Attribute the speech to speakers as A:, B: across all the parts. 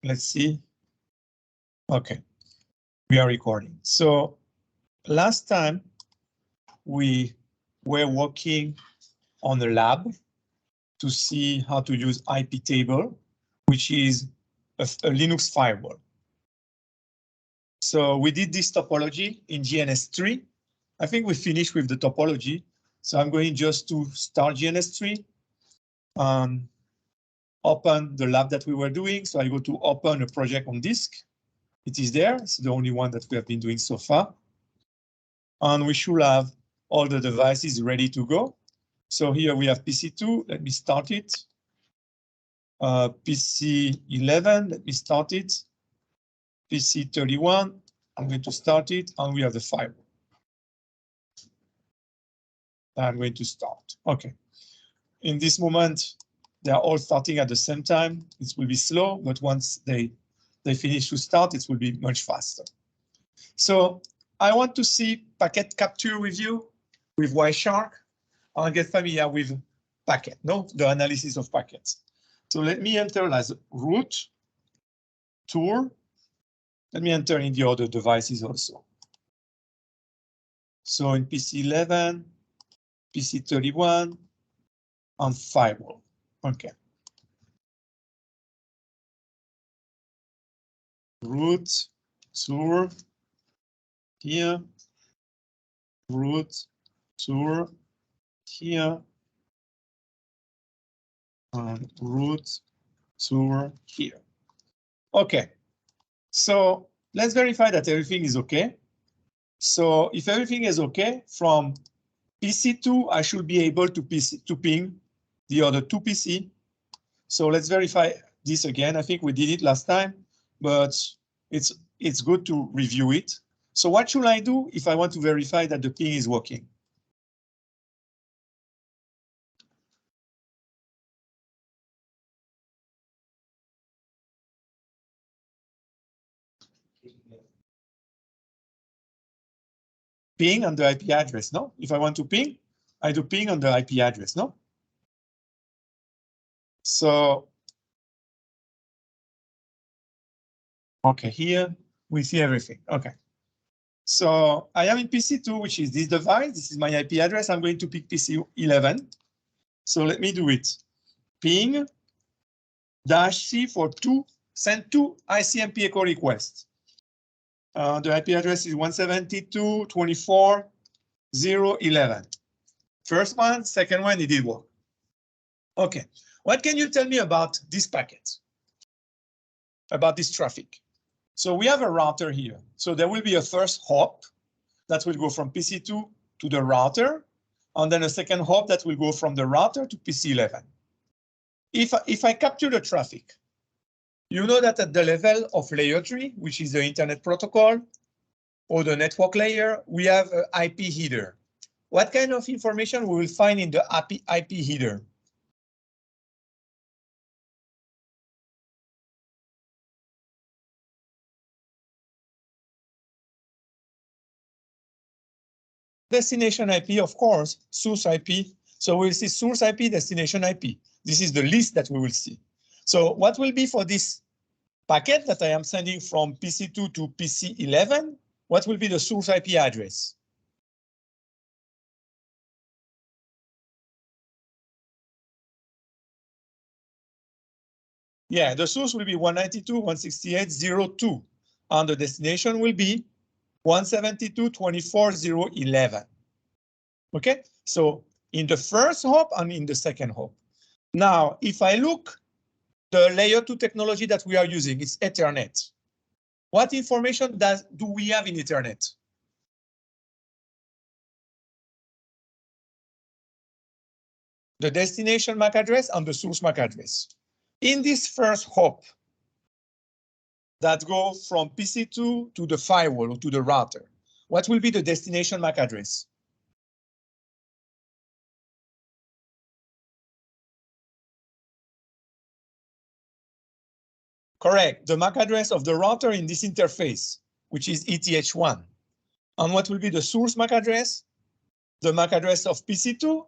A: Let's see. Okay, we are recording. So last time we were working on the lab to see how to use IP table, which is a Linux firewall. So we did this topology in GNS3. I think we finished with the topology. So I'm going just to start GNS3, open the lab that we were doing. So I go to open a project on disk. It is there. It's the only one that we have been doing so far. And we should have all the devices ready to go. So here we have PC2. Let me start it. PC11, let me start it. PC31, I'm going to start it, and we have the firewall. I'm going to start. Okay. In this moment, they are all starting at the same time. It will be slow, but once they finish to start, it will be much faster. So I want to see packet capture with you with Wireshark. I'll get familiar with packet, no, the analysis of packets. So let me enter as root tour. Let me enter in the other devices also. So in PC11, PC31, and firewall. Okay. Root tour here. Root tour here. And root tour here. Okay. So let's verify that everything is okay. So if everything is okay, from PC2, I should be able to ping the other two PC. So let's verify this again. I think we did it last time, but it's good to review it. So what should I do if I want to verify that the ping is working? Ping on the IP address, no? If I want to ping, I do ping on the IP address, no? So, okay, here we see everything, okay. So I am in PC2, which is this device. This is my IP address. I'm going to pick PC11. So let me do it. Ping -C for send two ICMP echo requests. The IP address is 172.24.0.11. First one, second one, it did work. Okay, what can you tell me about this packet? About this traffic? So we have a router here. So there will be a first hop that will go from PC2 to the router, and then a second hop that will go from the router to PC11. If I capture the traffic, you know that at the level of layer 3, which is the internet protocol, or the network layer, we have an IP header. What kind of information we will find in the IP header? Destination IP, of course, source IP. So we'll see source IP, destination IP. This is the list that we will see. So what will be for this packet that I am sending from PC2 to PC11? What will be the source IP address? Yeah, the source will be 192.168.0.2, and the destination will be 172.24.0.11. Okay, so in the first hop and in the second hop. Now, if I look, the layer 2 technology that we are using is Ethernet. What information do we have in Ethernet? The destination MAC address and the source MAC address. In this first hop that go from PC2 to the firewall or to the router, what will be the destination MAC address? Correct, the MAC address of the router in this interface, which is ETH1. And what will be the source MAC address? The MAC address of PC2,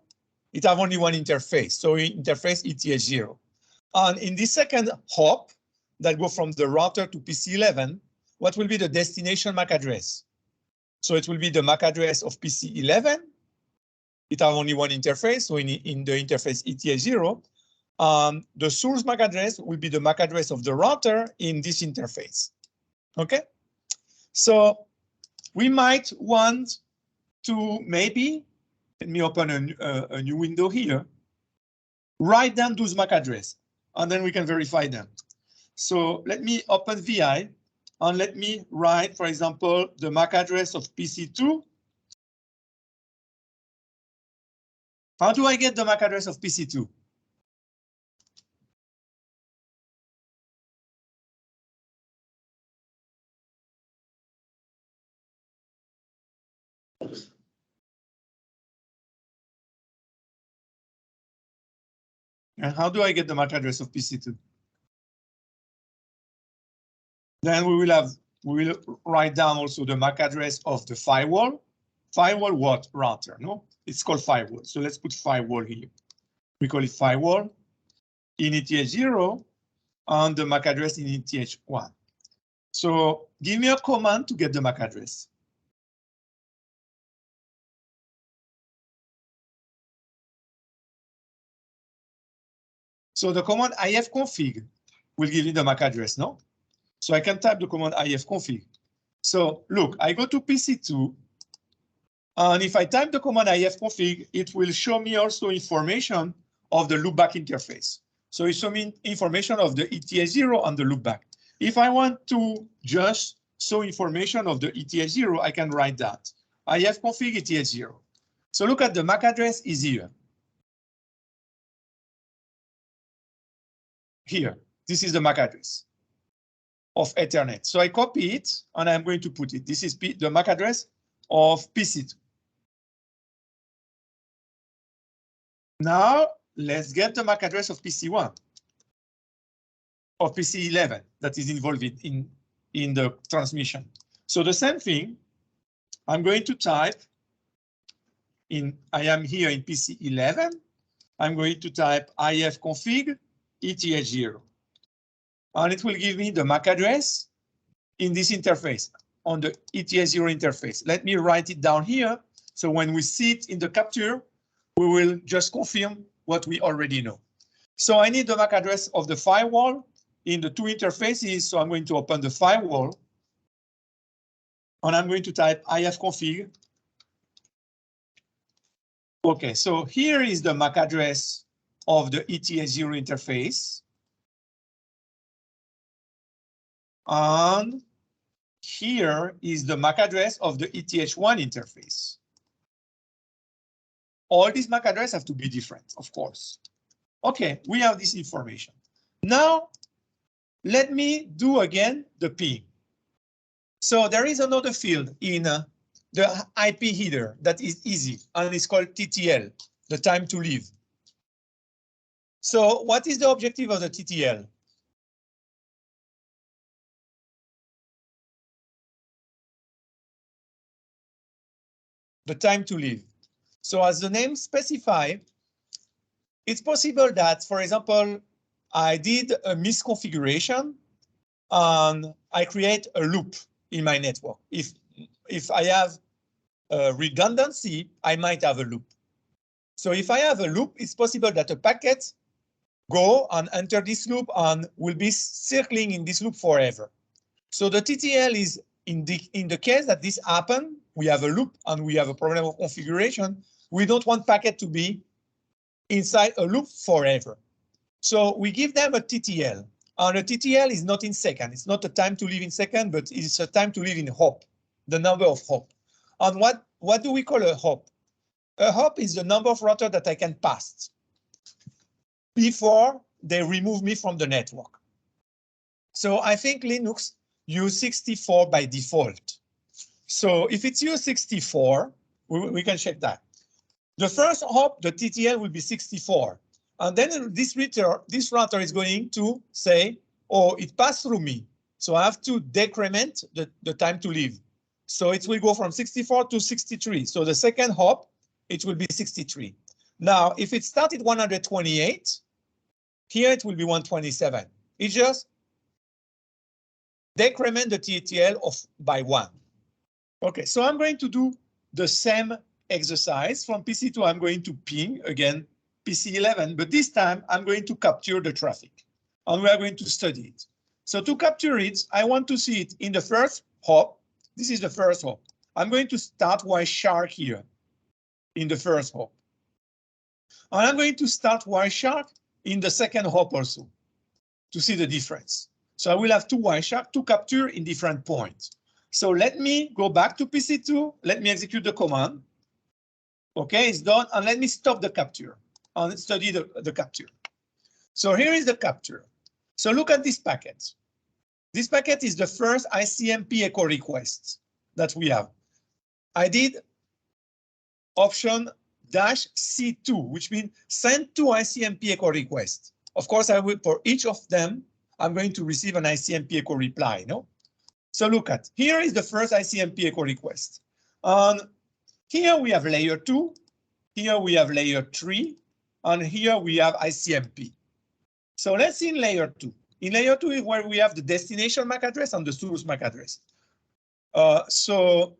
A: it have only one interface, so interface ETH0. And in the second hop, that go from the router to PC11, what will be the destination MAC address? So it will be the MAC address of PC11. It has only one interface, so in the interface ETH0, the source MAC address will be the MAC address of the router in this interface. Okay, so we might want to maybe, let me open a new window here, write down those MAC address, and then we can verify them. So let me open VI, and let me write, for example, the MAC address of PC2. How do I get the MAC address of PC2? And how do I get the MAC address of PC2? Then we will write down also the MAC address of the firewall. Firewall what? Router, no? It's called firewall. So let's put firewall here. We call it firewall in ETH0 and the MAC address in ETH1. So give me a command to get the MAC address. So the command ifconfig will give me the MAC address, no? So I can type the command ifconfig. So look, I go to PC2, and if I type the command ifconfig, it will show me also information of the loopback interface. So it shows me information of the ETH0 and the loopback. If I want to just show information of the ETH0, I can write that. ifconfig ETH0. So look at the MAC address is here. Here, this is the MAC address of Ethernet. So I copy it and I'm going to put it. This is the MAC address of PC2. Now let's get the MAC address of PC1 or PC11 that is involved in the transmission. So the same thing, I'm going to type in, I am here in PC11. I'm going to type ifconfig ETH0. And it will give me the MAC address in this interface, on the ETH0 interface. Let me write it down here. So when we see it in the capture, we will just confirm what we already know. So I need the MAC address of the firewall in the two interfaces. So I'm going to open the firewall. And I'm going to type ifconfig. OK, so here is the MAC address of the ETH0 interface. And here is the MAC address of the ETH1 interface. All these MAC addresses have to be different, of course. OK, we have this information. Now, let me do again the ping. So there is another field in the IP header that is easy, and it's called TTL, the time to leave. So what is the objective of the TTL? The time to leave. So as the name specifies, it's possible that, for example, I did a misconfiguration and I create a loop in my network. If I have a redundancy, I might have a loop. So if I have a loop, it's possible that a packet go and enter this loop and will be circling in this loop forever. So the TTL is in the case that this happens, we have a loop and we have a problem of configuration. We don't want packet to be inside a loop forever. So we give them a TTL, and a TTL is not in second. It's not a time to live in second, but it's a time to live in hop, the number of hop. And what do we call a hop? A hop is the number of routers that I can pass before they remove me from the network. So I think Linux use 64 by default. So if it's use 64, we can check that. The first hop, the TTL will be 64. And then this router is going to say, oh, it passed through me. So I have to decrement the time to live. So it will go from 64 to 63. So the second hop, it will be 63. Now, if it started 128, here it will be 127. It's just decrement the TTL by 1. Okay, so I'm going to do the same exercise. From PC2, I'm going to ping again PC11, but this time I'm going to capture the traffic and we are going to study it. So to capture it, I want to see it in the first hop. This is the first hop. I'm going to start Wireshark here in the first hop. And I'm going to start Wireshark in the second hop also to see the difference. So I will have two Wireshark to capture in different points. So let me go back to PC2. Let me execute the command. Okay, it's done. And let me stop the capture and study the capture. So here is the capture. So look at this packet. This packet is the first ICMP echo request that we have. I did option -C2, which means send to ICMP echo request. Of course, I will, for each of them, I'm going to receive an ICMP echo reply, no? So look at, here is the first ICMP echo request. Here we have layer 2, here we have layer 3, and here we have ICMP. So let's see in layer 2. In layer 2 is where we have the destination MAC address and the source MAC address. So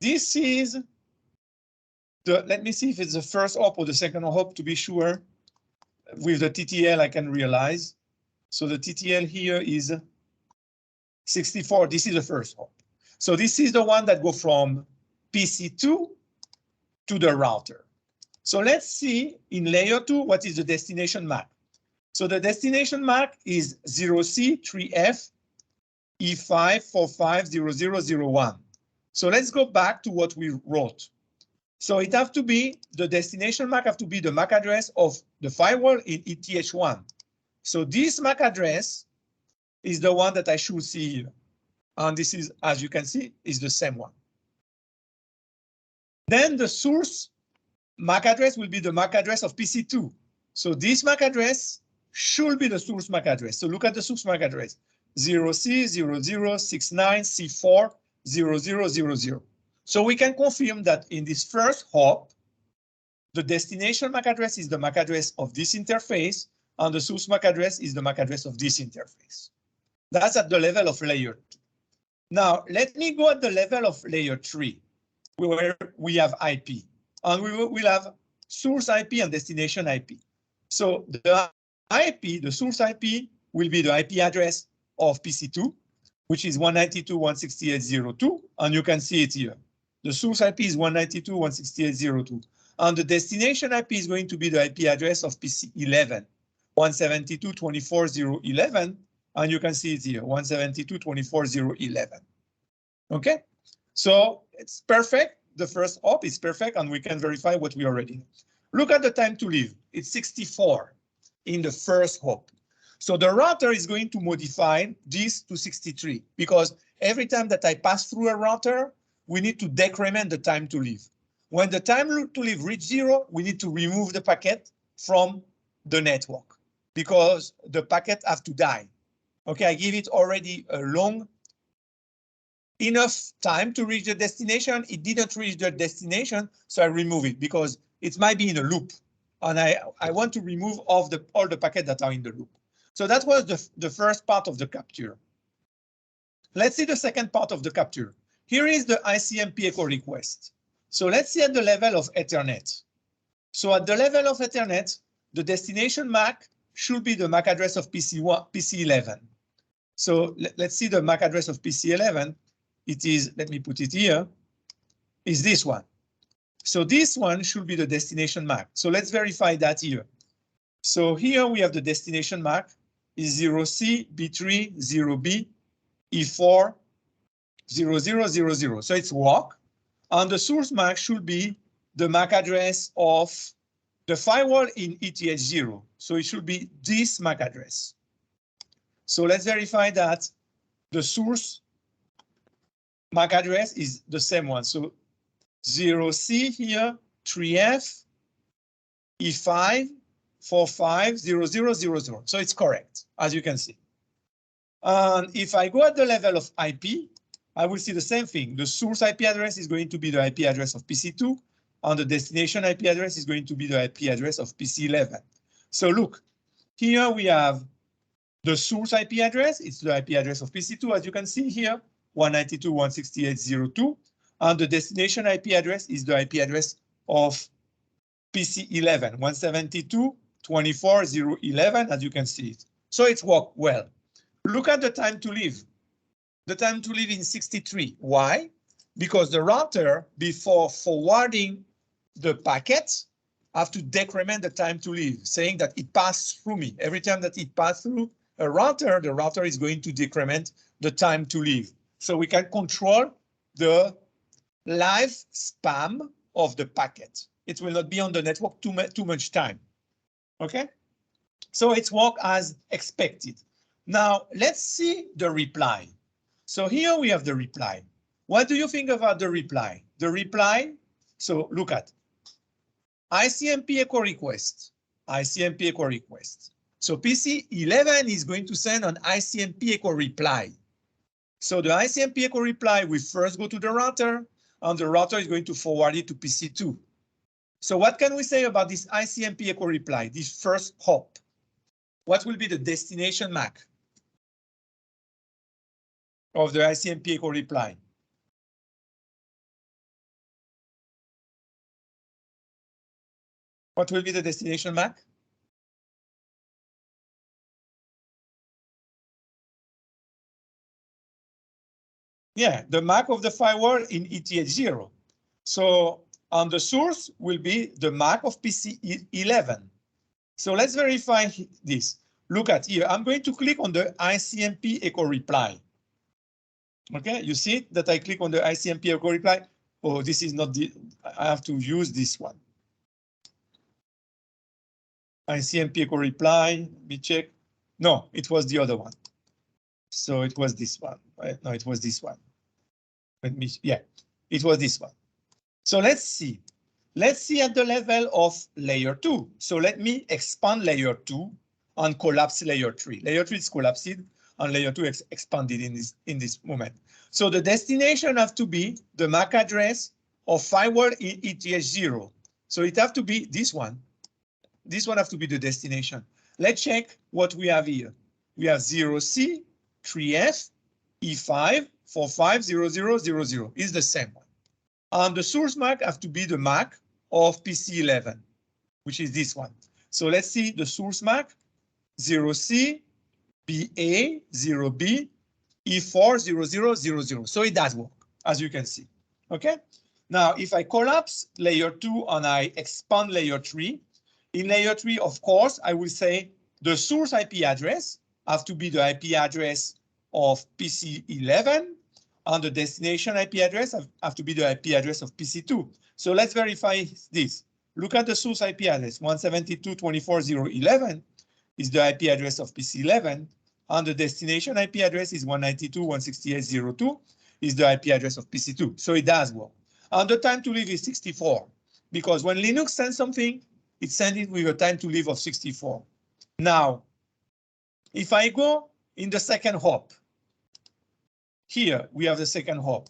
A: this is the, let me see if it's the first hop or the second hop to be sure. With the TTL, I can realize. So the TTL here is 64. This is the first hop. So this is the one that go from PC2 to the router. So let's see in layer 2 what is the destination MAC. So the destination MAC is 0C3F E5450001. So let's go back to what we wrote. So it have to be, the destination MAC have to be the MAC address of the firewall in ETH1. So this MAC address is the one that I should see here. And this is, as you can see, is the same one. Then the source MAC address will be the MAC address of PC2. So this MAC address should be the source MAC address. So look at the source MAC address, 0C0069C40000. So we can confirm that in this first hop, the destination MAC address is the MAC address of this interface, and the source MAC address is the MAC address of this interface. That's at the level of layer 2. Now, let me go at the level of layer 3, where we have IP, and we will have source IP and destination IP. So the IP, the source IP, will be the IP address of PC2, which is 192.168.0.2, and you can see it here. The source IP is 192.168.0.2, and the destination IP is going to be the IP address of PC11, 172.24.0.11, and you can see it here, 172.24.0.11. Okay, so it's perfect. The first hop is perfect, and we can verify what we already know. Look at the time to leave. It's 64 in the first hop. So the router is going to modify this to 63 because every time that I pass through a router, we need to decrement the time to leave. When the time to leave reaches 0, we need to remove the packet from the network because the packet have to die. Okay, I give it already a long enough time to reach the destination. It didn't reach the destination, so I remove it because it might be in a loop, and I want to remove all the packets that are in the loop. So that was the first part of the capture. Let's see the second part of the capture. Here is the ICMP echo request. So let's see at the level of Ethernet. So at the level of Ethernet, the destination MAC should be the MAC address of PC11. So let's see the MAC address of PC11. It is, let me put it here, is this one. So this one should be the destination MAC. So let's verify that here. So here we have the destination MAC is 0C, B3, 0B, E4, 0000. So it's walk. And the source MAC should be the MAC address of the firewall in ETH0. So it should be this MAC address. So let's verify that the source MAC address is the same one. So 0C here, 3F, E5, 450000. So it's correct, as you can see. And if I go at the level of IP, I will see the same thing. The source IP address is going to be the IP address of PC2, and the destination IP address is going to be the IP address of PC11. So look, here we have The source IP address is the IP address of PC2, as you can see here, 192.168.0.2, and the destination IP address is the IP address of PC11, 172.24.0.11, as you can see it. So it's worked well. Look at the time to live. The time to live in 63. Why? Because the router, before forwarding the packet, have to decrement the time to live, saying that it passed through me. Every time that it passed through a router, the router is going to decrement the time to live. So we can control the live spam of the packet. It will not be on the network too much time. Okay? So it's worked as expected. Now let's see the reply. So here we have the reply. What do you think about the reply? The reply, so look at ICMP echo request, ICMP echo request. So PC11 is going to send an ICMP echo reply. So the ICMP echo reply will first go to the router, and the router is going to forward it to PC2. So what can we say about this ICMP echo reply, this first hop? What will be the destination MAC of the ICMP echo reply? What will be the destination MAC? Yeah, the MAC of the firewall in ETH0. So on the source will be the MAC of PC11. So let's verify this. Look at here. I'm going to click on the ICMP echo reply. Okay, you see that I click on the ICMP echo reply. Oh, this is not the, I have to use this one. ICMP echo reply, let me check. No, it was the other one. So it was this one, right? No, it was this one. Let me, yeah, it was this one. So let's see. Let's see at the level of layer 2. So let me expand layer 2 and collapse layer 3. Layer 3 is collapsed and layer 2 expanded in this moment. So the destination have to be the MAC address of firewall in ETH0. So it have to be this one. This one have to be the destination. Let's check what we have here. We have 0C, 3F, E5, 450000 is the same one. And the source MAC have to be the MAC of PC11, which is this one. So let's see the source MAC, 0C, BA, 0B, E40000. So it does work, as you can see. Okay. Now, if I collapse layer 2 and I expand layer 3, in layer 3, of course, I will say the source IP address have to be the IP address of PC11, and the destination IP address have to be the IP address of PC2. So let's verify this. Look at the source IP address, 172.24.0.11 is the IP address of PC11, and the destination IP address is 192.168.0.2 is the IP address of PC2. So it does work. And the time to live is 64, because when Linux sends something, it sends it with a time to live of 64. Now, if I go in the second hop, here we have the second hop.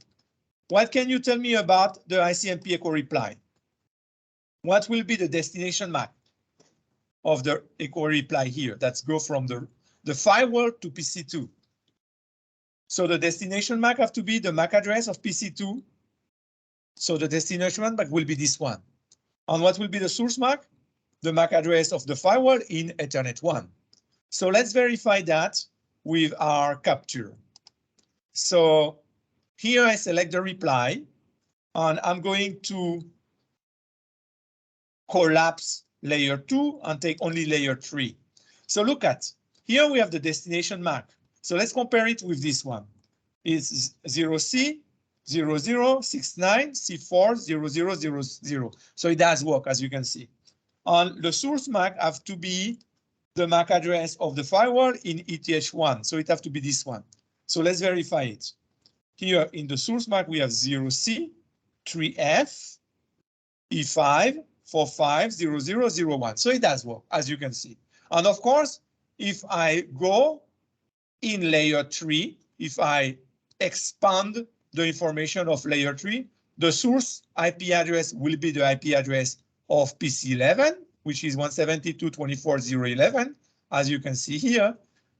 A: What can you tell me about the ICMP echo reply? What will be the destination MAC of the echo reply here? That's go from the firewall to PC2. So the destination MAC have to be the MAC address of PC2. So the destination MAC will be this one. And what will be the source MAC? The MAC address of the firewall in Ethernet 1. So let's verify that with our capture. So here I select the reply, and I'm going to collapse layer 2 and take only layer 3. So look at, here we have the destination MAC. So let's compare it with this one. It's 0C, 0069, C4, 0000. So it does work, as you can see. And the source MAC have to be the MAC address of the firewall in ETH1. So it have to be this one. So let's verify it. Here in the source MAC, we have 0C, 3F, E5, 450001. So it does work, as you can see. And of course, if I go in layer 3, if I expand the information of layer 3, the source IP address will be the IP address of PC11, which is 172.24.0.11, as you can see here.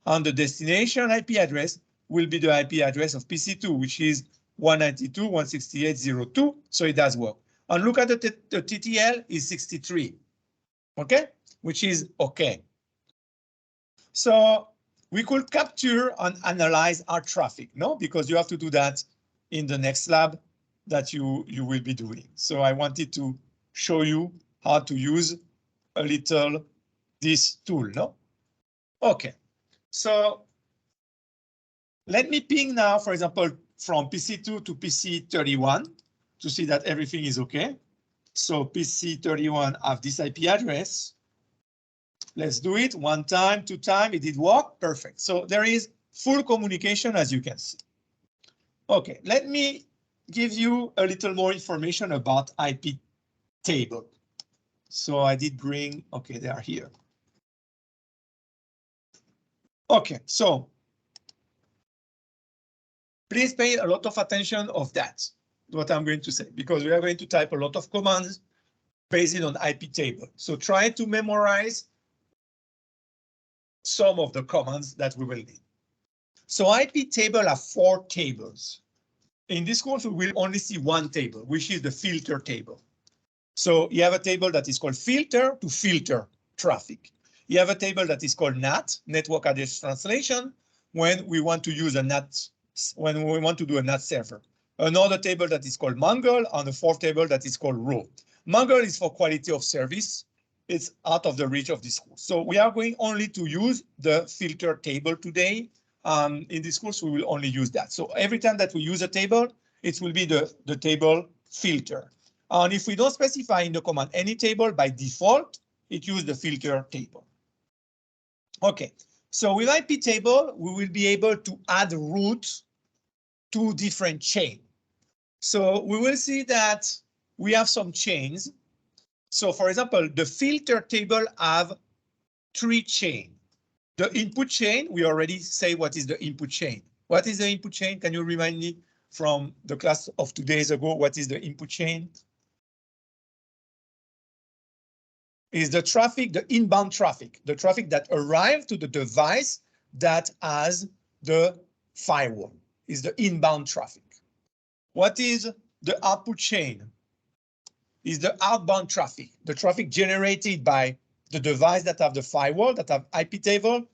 A: And the destination IP address will be the IP address of PC2, which is 192.168.0.2, so it does work. And look at the TTL is 63, okay, which is okay. So we could capture and analyze our traffic, no? Because you have to do that in the next lab that you will be doing. So I wanted to show you how to use a little this tool, no? Okay, so let me ping now, for example, from PC2 to PC31 to see that everything is okay. So PC31 have this IP address. Let's do it 1 time, 2 times, it did work, perfect. So there is full communication, as you can see. Okay, let me give you a little more information about IP table. So I did bring, okay, they are here. Okay, so please pay a lot of attention of that, what I'm going to say, because we are going to type a lot of commands based on IP table. So try to memorize some of the commands that we will need. So IP table have 4 tables. In this course, we will only see 1 table, which is the filter table. So you have a table that is called filter to filter traffic. You have a table that is called NAT, network address translation, when we want to use a NAT, when we want to do a NAT server. Another table that is called Mangle, and a 4th table that is called row. Mangle is for quality of service. It's out of the reach of this course. So we are going only to use the filter table today. In this course, we will only use that. So every time that we use a table, it will be the table filter. And if we don't specify in the command any table, by default, it uses the filter table. Okay, so with IP table, we will be able to add routes to different chains. So we will see that we have some chains. So for example, the filter table have 3 chains. The input chain, we already say what is the input chain. What is the input chain? Can you remind me from the class of 2 days ago, what is the input chain? Is the traffic, the inbound traffic, the traffic that arrives to the device that has the firewall, is the inbound traffic. What is the output chain? Is the outbound traffic, the traffic generated by the device that have the firewall, that have IP table.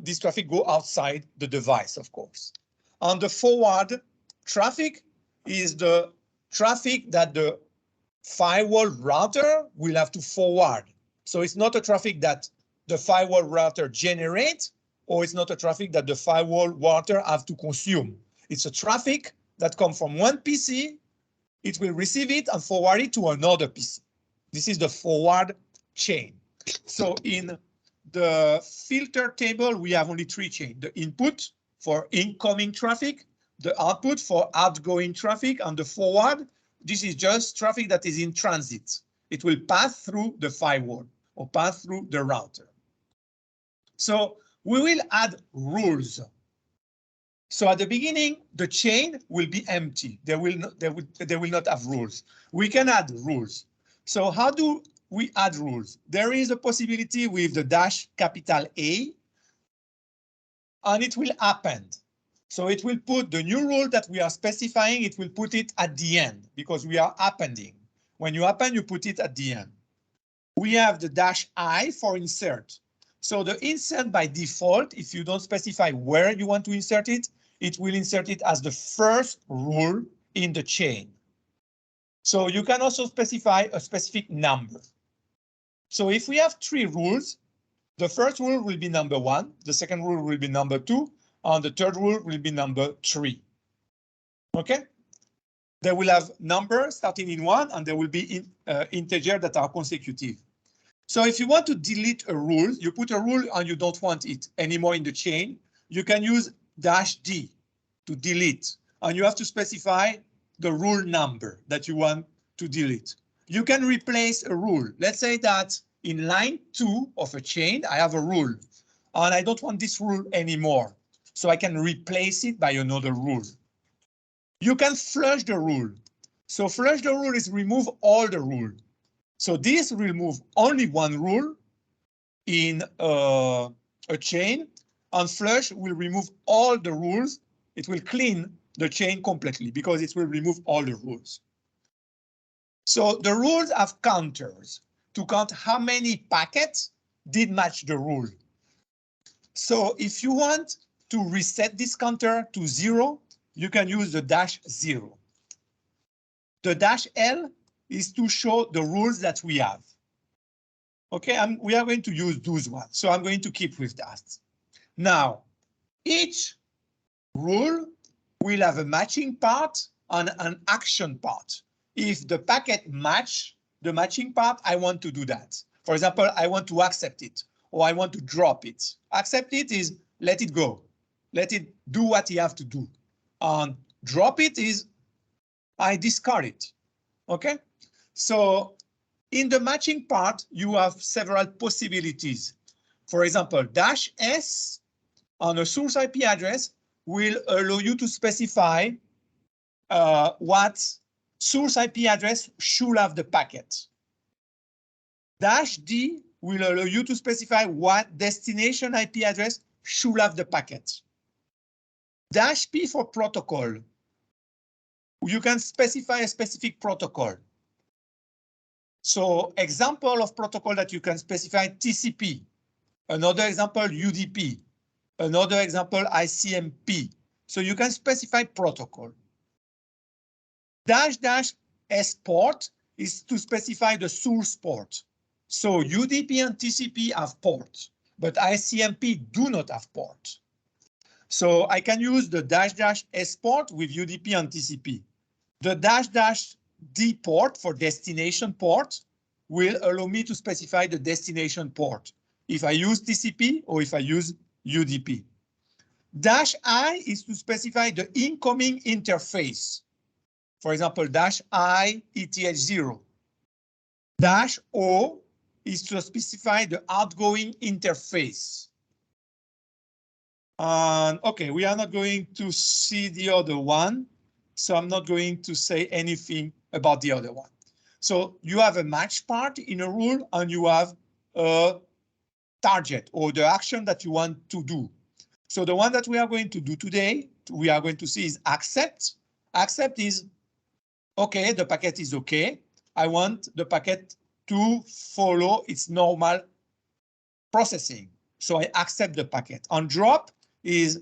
A: This traffic go outside the device, of course. On the forward traffic is the traffic that the firewall router will have to forward. So it's not a traffic that the firewall router generates, or it's not a traffic that the firewall router have to consume. It's a traffic that comes from one PC, it will receive it and forward it to another PC. This is the forward chain. So in the filter table, we have only 3 chains. The input for incoming traffic, the output for outgoing traffic, and the forward. This is just traffic that is in transit. It will pass through the firewall or pass through the router. So we will add rules. So at the beginning, the chain will be empty. They will not have rules. We can add rules. So how do we add rules? There is a possibility with the dash capital A, and it will append. So it will put the new rule that we are specifying, it will put it at the end because we are appending. When you append, you put it at the end. We have the dash I for insert. So the insert by default, if you don't specify where you want to insert it, it will insert it as the first rule in the chain. So you can also specify a specific number. So if we have 3 rules, the first rule will be number 1, the second rule will be number 2, and the third rule will be number 3. Okay? They will have numbers starting in 1, and there will be integers that are consecutive. So if you want to delete a rule, you put a rule and you don't want it anymore in the chain, you can use -D to delete, and you have to specify the rule number that you want to delete. You can replace a rule. Let's say that in line 2 of a chain, I have a rule, and I don't want this rule anymore. So I can replace it by another rule. You can flush the rule. So flush the rule is remove all the rule. So this will remove only one rule in a chain, and flush will remove all the rules. It will clean the chain completely because it will remove all the rules. So the rules have counters to count how many packets did match the rule. So if you want to reset this counter to 0, you can use the -0. The -L is to show the rules that we have. Okay, we are going to use those ones, so I'm going to keep with that. Now, each rule will have a matching part and an action part. If the packet match the matching part, I want to do that. For example, I want to accept it, or I want to drop it. Accept it is let it go. Let it do what you have to do. Drop it is I discard it. Okay? So in the matching part, you have several possibilities. For example, -S on a source IP address will allow you to specify what source IP address should have the packet. -D will allow you to specify what destination IP address should have the packet. -P for protocol. You can specify a specific protocol. So example of protocol that you can specify TCP, another example UDP, another example ICMP. So you can specify protocol. --S port is to specify the source port. So UDP and TCP have port, but ICMP do not have port. So I can use the --S port with UDP and TCP. The --D port for destination port will allow me to specify the destination port if I use TCP or if I use UDP. -I is to specify the incoming interface. For example, -I ETH0. -O is to specify the outgoing interface. Okay, we are not going to see the other one, so I'm not going to say anything about the other one. So you have a match part in a rule and you have a target or the action that you want to do. So the one that we are going to do today, we are going to see is accept. Accept is, okay, the packet is okay. I want the packet to follow its normal processing. So I accept the packet. On drop is,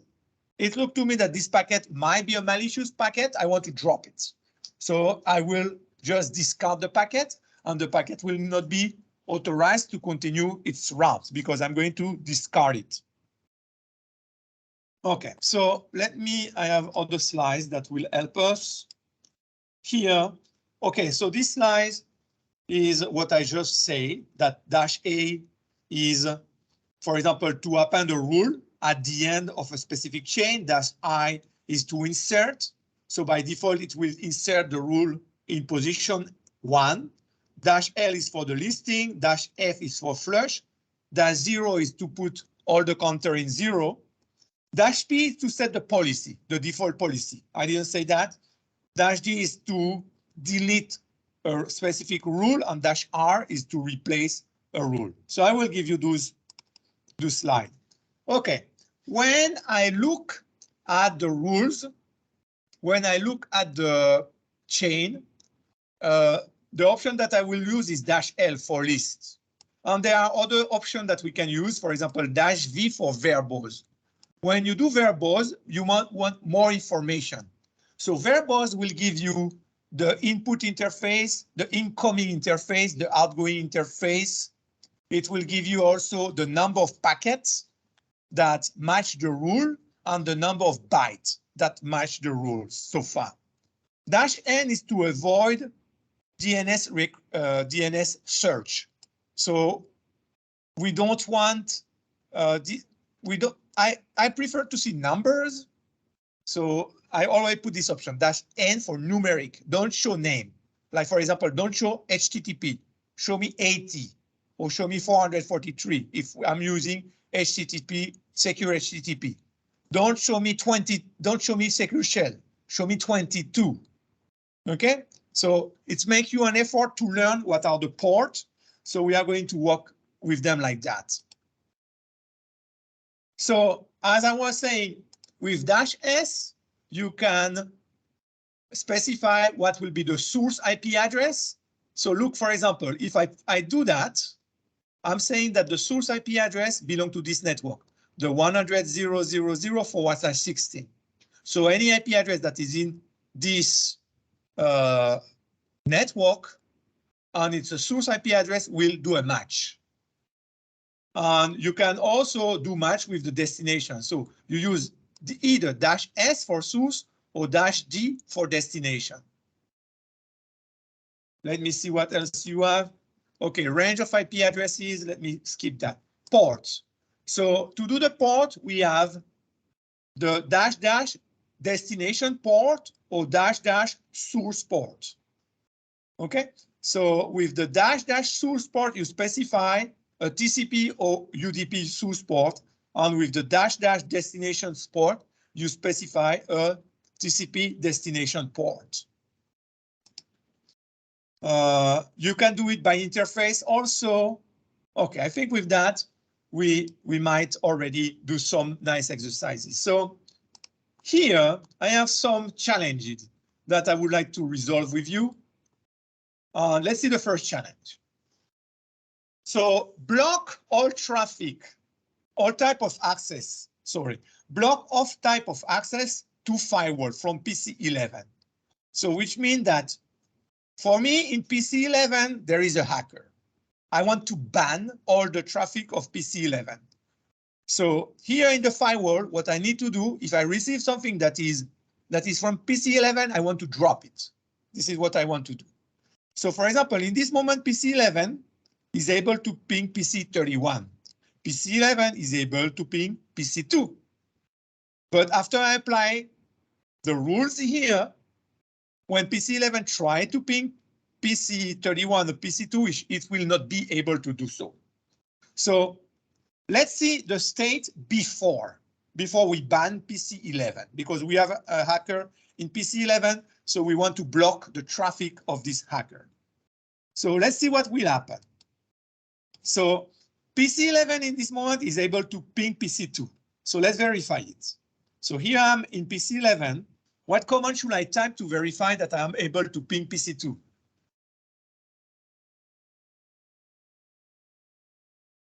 A: it looked to me that this packet might be a malicious packet. I want to drop it. So I will just discard the packet and the packet will not be authorized to continue its route because I'm going to discard it. Okay, so I have other slides that will help us here. Okay, so this slide is what I just say, that -A is, for example, to append a rule at the end of a specific chain. -I is to insert. So by default, it will insert the rule in position 1. -L is for the listing. -F is for flush. -0 is to put all the counter in 0. -P is to set the policy, the default policy. I didn't say that. -D is to delete a specific rule, and -R is to replace a rule. So I will give you those slides. Okay, when I look at the rules, when I look at the chain, the option that I will use is -L for lists. And there are other options that we can use, for example, -V for verbose. When you do verbose, you might want more information. So verbose will give you the input interface, the incoming interface, the outgoing interface. It will give you also the number of packets that match the rule and the number of bytes that match the rules so far. -N is to avoid DNS search. So we don't want, I prefer to see numbers. So I always put this option, -N for numeric, don't show name. Like for example, don't show HTTP, show me 80 or show me 443 if I'm using HTTP, secure HTTP. Don't show me 20, don't show me secure shell, show me 22. Okay, so it's make you an effort to learn what are the ports. So we are going to work with them like that. So as I was saying, with -s, you can specify what will be the source IP address. So look, for example, if I do that, I'm saying that the source IP address belongs to this network, the 100.0.0.0/16. So any IP address that is in this network and it's a source IP address will do a match. And you can also do match with the destination. So you use either -s for source or -d for destination. Let me see what else you have. Okay, range of IP addresses. Let me skip that. Ports. So to do the port, we have the -- destination port or -- source port. Okay, so with the -- source port, you specify a TCP or UDP source port, and with the -- destination port, you specify a TCP destination port. You can do it by interface also. Okay, I think with that, we might already do some nice exercises. So here I have some challenges that I would like to resolve with you. Let's see the first challenge. So block all traffic, all type of access, block off type of access to firewall from PC11. So which means that for me in PC11, there is a hacker. I want to ban all the traffic of PC11. So here in the firewall, what I need to do, if I receive something that is from PC11, I want to drop it. This is what I want to do. So for example, in this moment, PC11 is able to ping PC31. PC11 is able to ping PC2. But after I apply the rules here, when PC11 tries to ping PC31 or PC2, it will not be able to do so. So let's see the state before we ban PC11, because we have a hacker in PC11, so we want to block the traffic of this hacker. So let's see what will happen. So PC11 in this moment is able to ping PC2. So let's verify it. So here I'm in PC11. What command should I type to verify that I am able to ping PC2?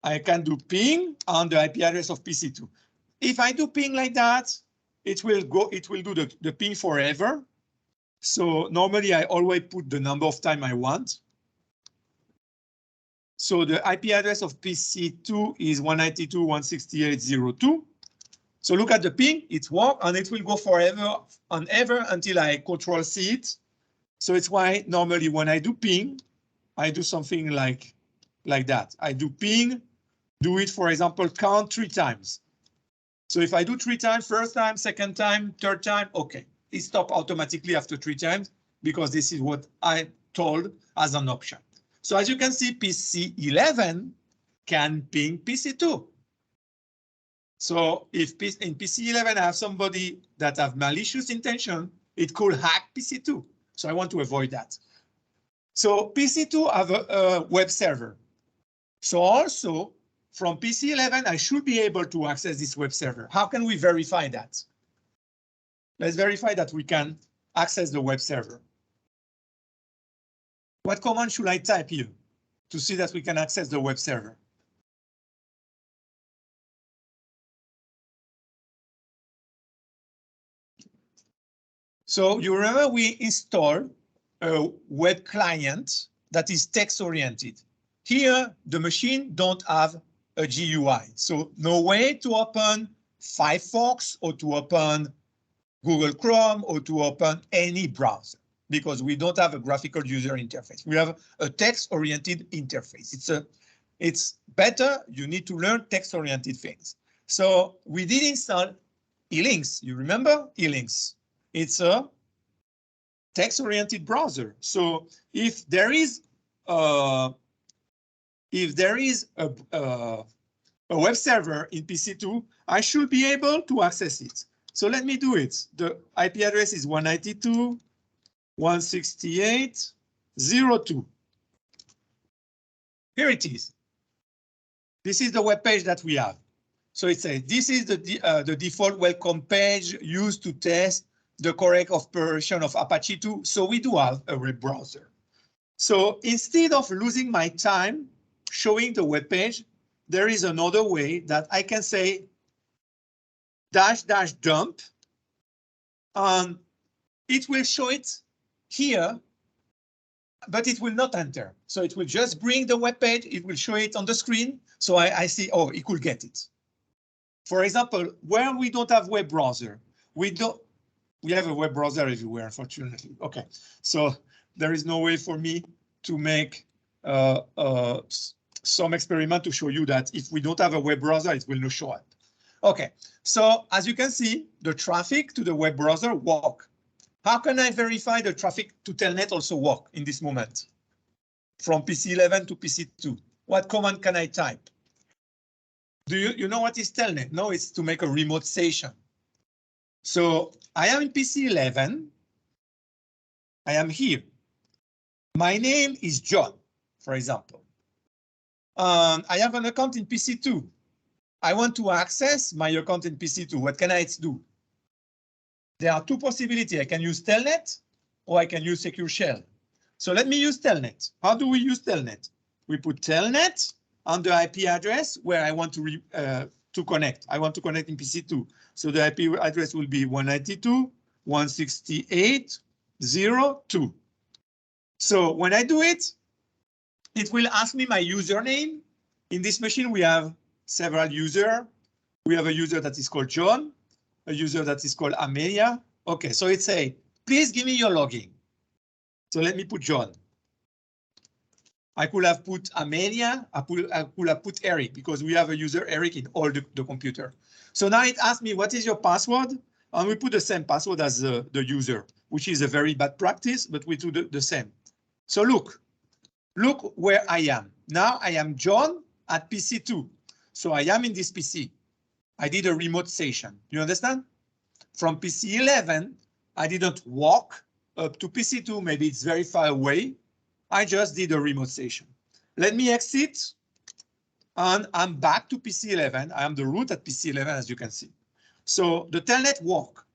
A: I can do ping on the IP address of PC2. If I do ping like that, it will do the ping forever. So normally I always put the number of time I want. So the IP address of PC2 is 192.168.0.2. So look at the ping, it works, and it will go forever and ever until I Control-C it. So it's why normally when I do ping, I do something like that. I do ping, do it, for example, count 3 times. So if I do 3 times, first time, second time, third time, okay. It stops automatically after 3 times because this is what I told as an option. So as you can see, PC11 can ping PC2. So if in PC11 I have somebody that have malicious intention, it could hack PC2. So I want to avoid that. So PC2 have a web server. So also from PC11, I should be able to access this web server. How can we verify that? Let's verify that we can access the web server. What command should I type here to see that we can access the web server? So you remember we installed a web client that is text-oriented. Here, the machine don't have a GUI, so no way to open Firefox or to open Google Chrome or to open any browser because we don't have a graphical user interface. We have a text-oriented interface. It's better, you need to learn text-oriented things. So we did install eLinks. You remember eLinks? It's a text-oriented browser. So if there is a web server in PC2, I should be able to access it. So let me do it. The IP address is 192.168.0.2. Here it is. This is the web page that we have. So it says this is the default welcome page used to test the correct operation of Apache 2. So we do have a web browser. So instead of losing my time showing the web page, there is another way that I can say --dump, and it will show it here, but it will not enter. So it will just bring the web page, it will show it on the screen. So I see, oh, it could get it. For example, where we don't have web browser, we have a web browser everywhere, unfortunately. Okay, so there is no way for me to make some experiment to show you that if we don't have a web browser, it will not show up. Okay, so as you can see, the traffic to the web browser work. How can I verify the traffic to Telnet also work in this moment? From PC 11 to PC 2, what command can I type? Do you know what is Telnet? No, it's to make a remote session. So I am in PC 11. I am here. My name is John, for example. I have an account in PC 2. I want to access my account in PC 2. What can I do? There are two possibilities. I can use Telnet or I can use Secure Shell. So let me use Telnet. How do we use Telnet? We put Telnet on the IP address where I want to connect. I want to connect in PC 2. So the IP address will be 192.168.0.2. So when I do it, it will ask me my username. In this machine, we have several users. We have a user that is called John, a user that is called Amelia. Okay, so it says, please give me your login. So let me put John. I could have put Amelia, I could have put Eric, because we have a user Eric in all the computer. So now it asks me, what is your password? And we put the same password as the user, which is a very bad practice, but we do the same. So look where I am. Now I am John at PC 2. So I am in this PC. I did a remote session. You understand? From PC 11, I didn't walk up to PC 2. Maybe it's very far away. I just did a remote session. Let me exit, and I'm back to PC 11. I am the root at PC 11, as you can see. So the telnet work.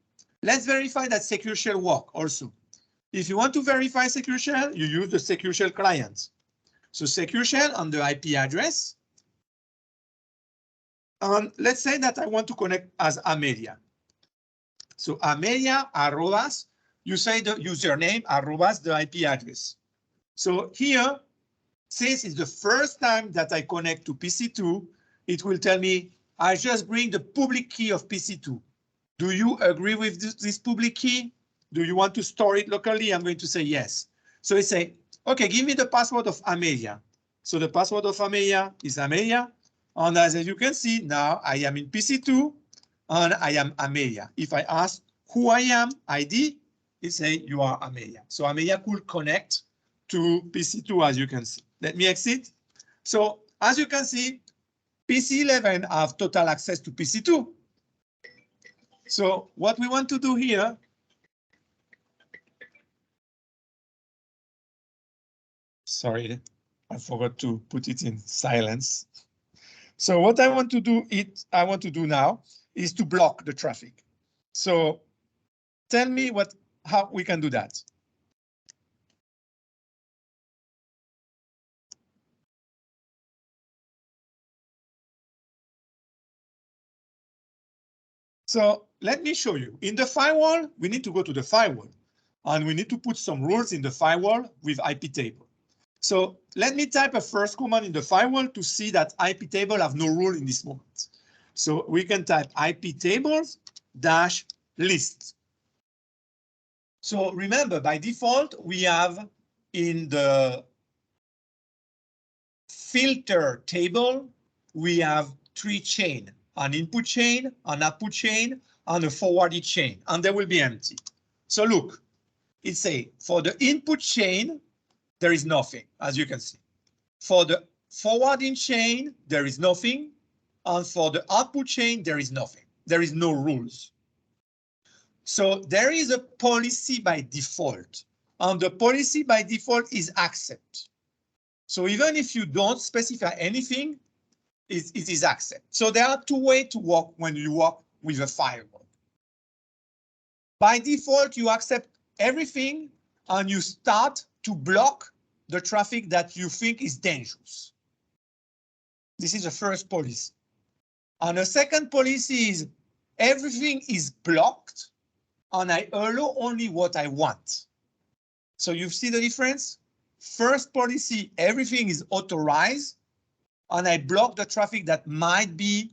A: Let's verify that Secure Shell work also. If you want to verify Secure Shell, you use the Secure Shell client. So Secure Shell on the IP address. And let's say that I want to connect as Amelia. So Amelia arrobas, you say the username arrobas the IP address. So here, since it's the first time that I connect to PC2, it will tell me, I just bring the public key of PC2. Do you agree with this public key? Do you want to store it locally? I'm going to say yes. So it say, okay, give me the password of Amelia. So the password of Amelia is Amelia. And as you can see, now I am in PC2 and I am Amelia. If I ask who I am, ID, it say you are Amelia. So Amelia could connect to PC2, as you can see. Let me exit. So as you can see, PC 11 have total access to PC2. So what we want to do here, sorry, I forgot to put it in silence. So what I want to do now is to block the traffic. So tell me how we can do that. So let me show you. In the firewall, we need to go to the firewall, and we need to put some rules in the firewall with IP table. So let me type a first command in the firewall to see that IP table have no rule in this moment. So we can type IP tables -list. So remember, by default, we have in the filter table, we have 3 chains. An input chain, an output chain, and a forwarded chain, and they will be empty. So look, it says for the input chain, there is nothing, as you can see. For the forwarding chain, there is nothing, and for the output chain, there is nothing. There is no rules. So there is a policy by default, and the policy by default is accept. So even if you don't specify anything, it is accept. So there are two ways to work when you work with a firewall. By default, you accept everything and you start to block the traffic that you think is dangerous. This is the first policy. And the second policy is everything is blocked and I allow only what I want. So you see the difference? First policy, everything is authorized and I block the traffic that might be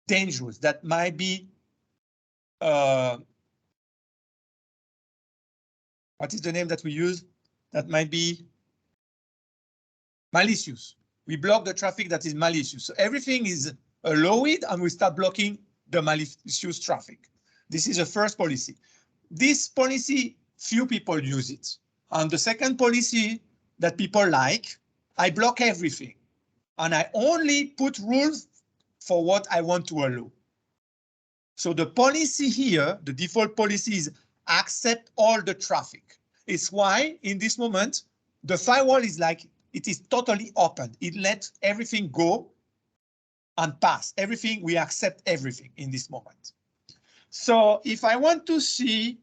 A: dangerous, that might be, what is the name that we use? That might be malicious. We block the traffic that is malicious. So everything is allowed and we start blocking the malicious traffic. This is the first policy. This policy, few people use it. And the second policy that people like, I block everything. And I only put rules for what I want to allow. So the policy here, the default policy is accept all the traffic. It's why in this moment, the firewall is like, it is totally open. It lets everything go and pass. Everything, we accept everything in this moment. So if I want to see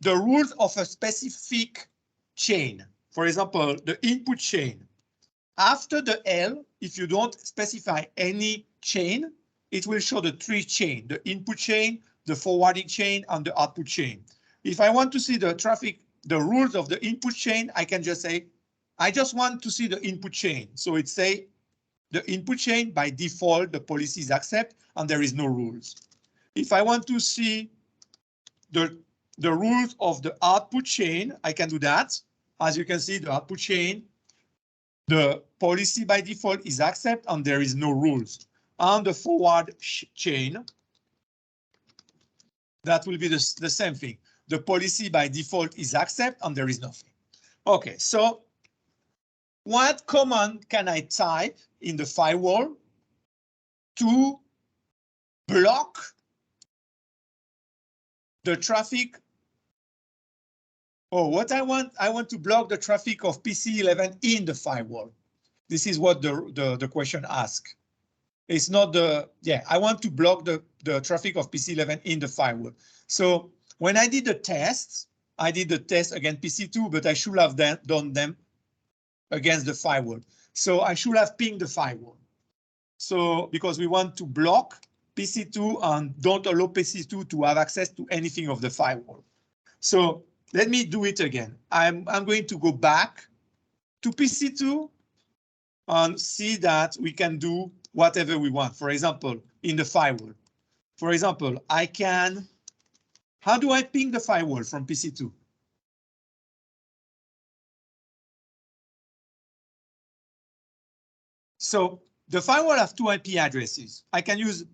A: the rules of a specific chain, for example, the input chain, after the L, if you don't specify any chain, it will show the three chain, the input chain, the forwarding chain, and the output chain. If I want to see the traffic, the rules of the input chain, I can just say, I just want to see the input chain. So it say the input chain by default, the policy is accept and there is no rules. If I want to see the rules of the output chain, I can do that. As you can see, the output chain, the policy by default is accept and there is no rules. On the forward chain, that will be the same thing. The policy by default is accept and there is nothing. Okay, so what command can I type in the firewall to block the traffic? Oh, what I want to block the traffic of PC11 in the firewall. This is what the question asks. It's not the, yeah, I want to block the traffic of PC11 in the firewall. So when I did the test, I did the test against PC2, but I should have done them against the firewall. So I should have pinged the firewall. So because we want to block PC2 and don't allow PC2 to have access to anything of the firewall. So let me do it again. I'm going to go back to PC2 and see that we can do whatever we want. For example, in the firewall. For example, I can, how do I ping the firewall from PC2? So the firewall has two IP addresses. I can use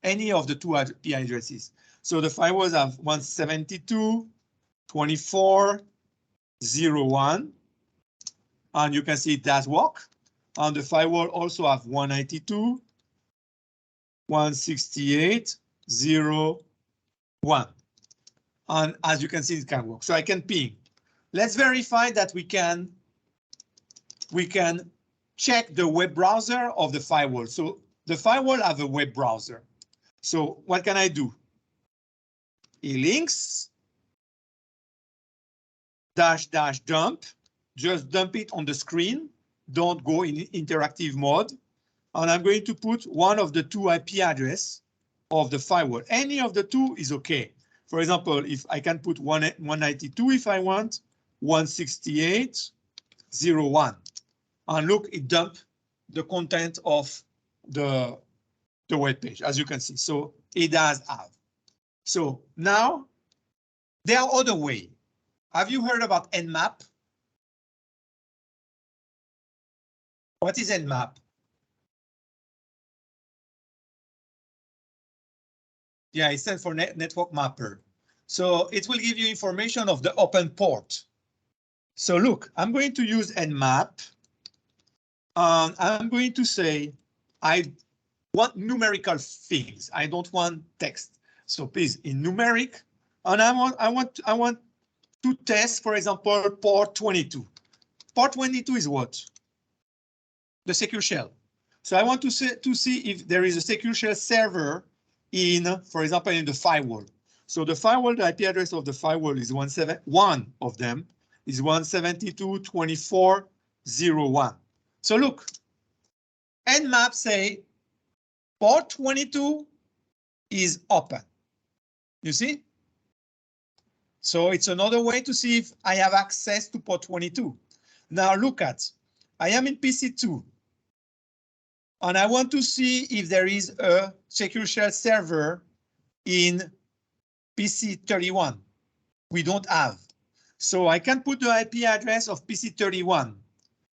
A: any of the two IP addresses. So the firewalls have 172.24.01, and you can see it does work. And the firewall also have 192.168.0.1. And as you can see, it can work. So I can ping. Let's verify that we can check the web browser of the firewall. So the firewall have a web browser. So what can I do? E-links -- dump. Just dump it on the screen. Don't go in interactive mode. And I'm going to put one of the two IP address of the firewall. Any of the two is okay. For example, if I can put 192 if I want, 168.0.1. And look, it dumped the content of the web page, as you can see. So it does have. So now there are other ways. Have you heard about Nmap? What is Nmap? Yeah, it stands for network mapper. So it will give you information of the open port. So look, I'm going to use Nmap. I'm going to say I want numerical things. I don't want text. So please, in numeric, and I want to test, for example, port 22. Port 22 is what? The secure shell. So I want to see if there is a secure shell server in, for example, in the firewall. So the firewall, the IP address of the firewall is one of them is 172.24.0.1. So look, Nmap say port 22 is open. You see? So it's another way to see if I have access to port 22. Now look at, I am in PC2. And I want to see if there is a secure shell server in PC31. We don't have. So I can put the IP address of PC31.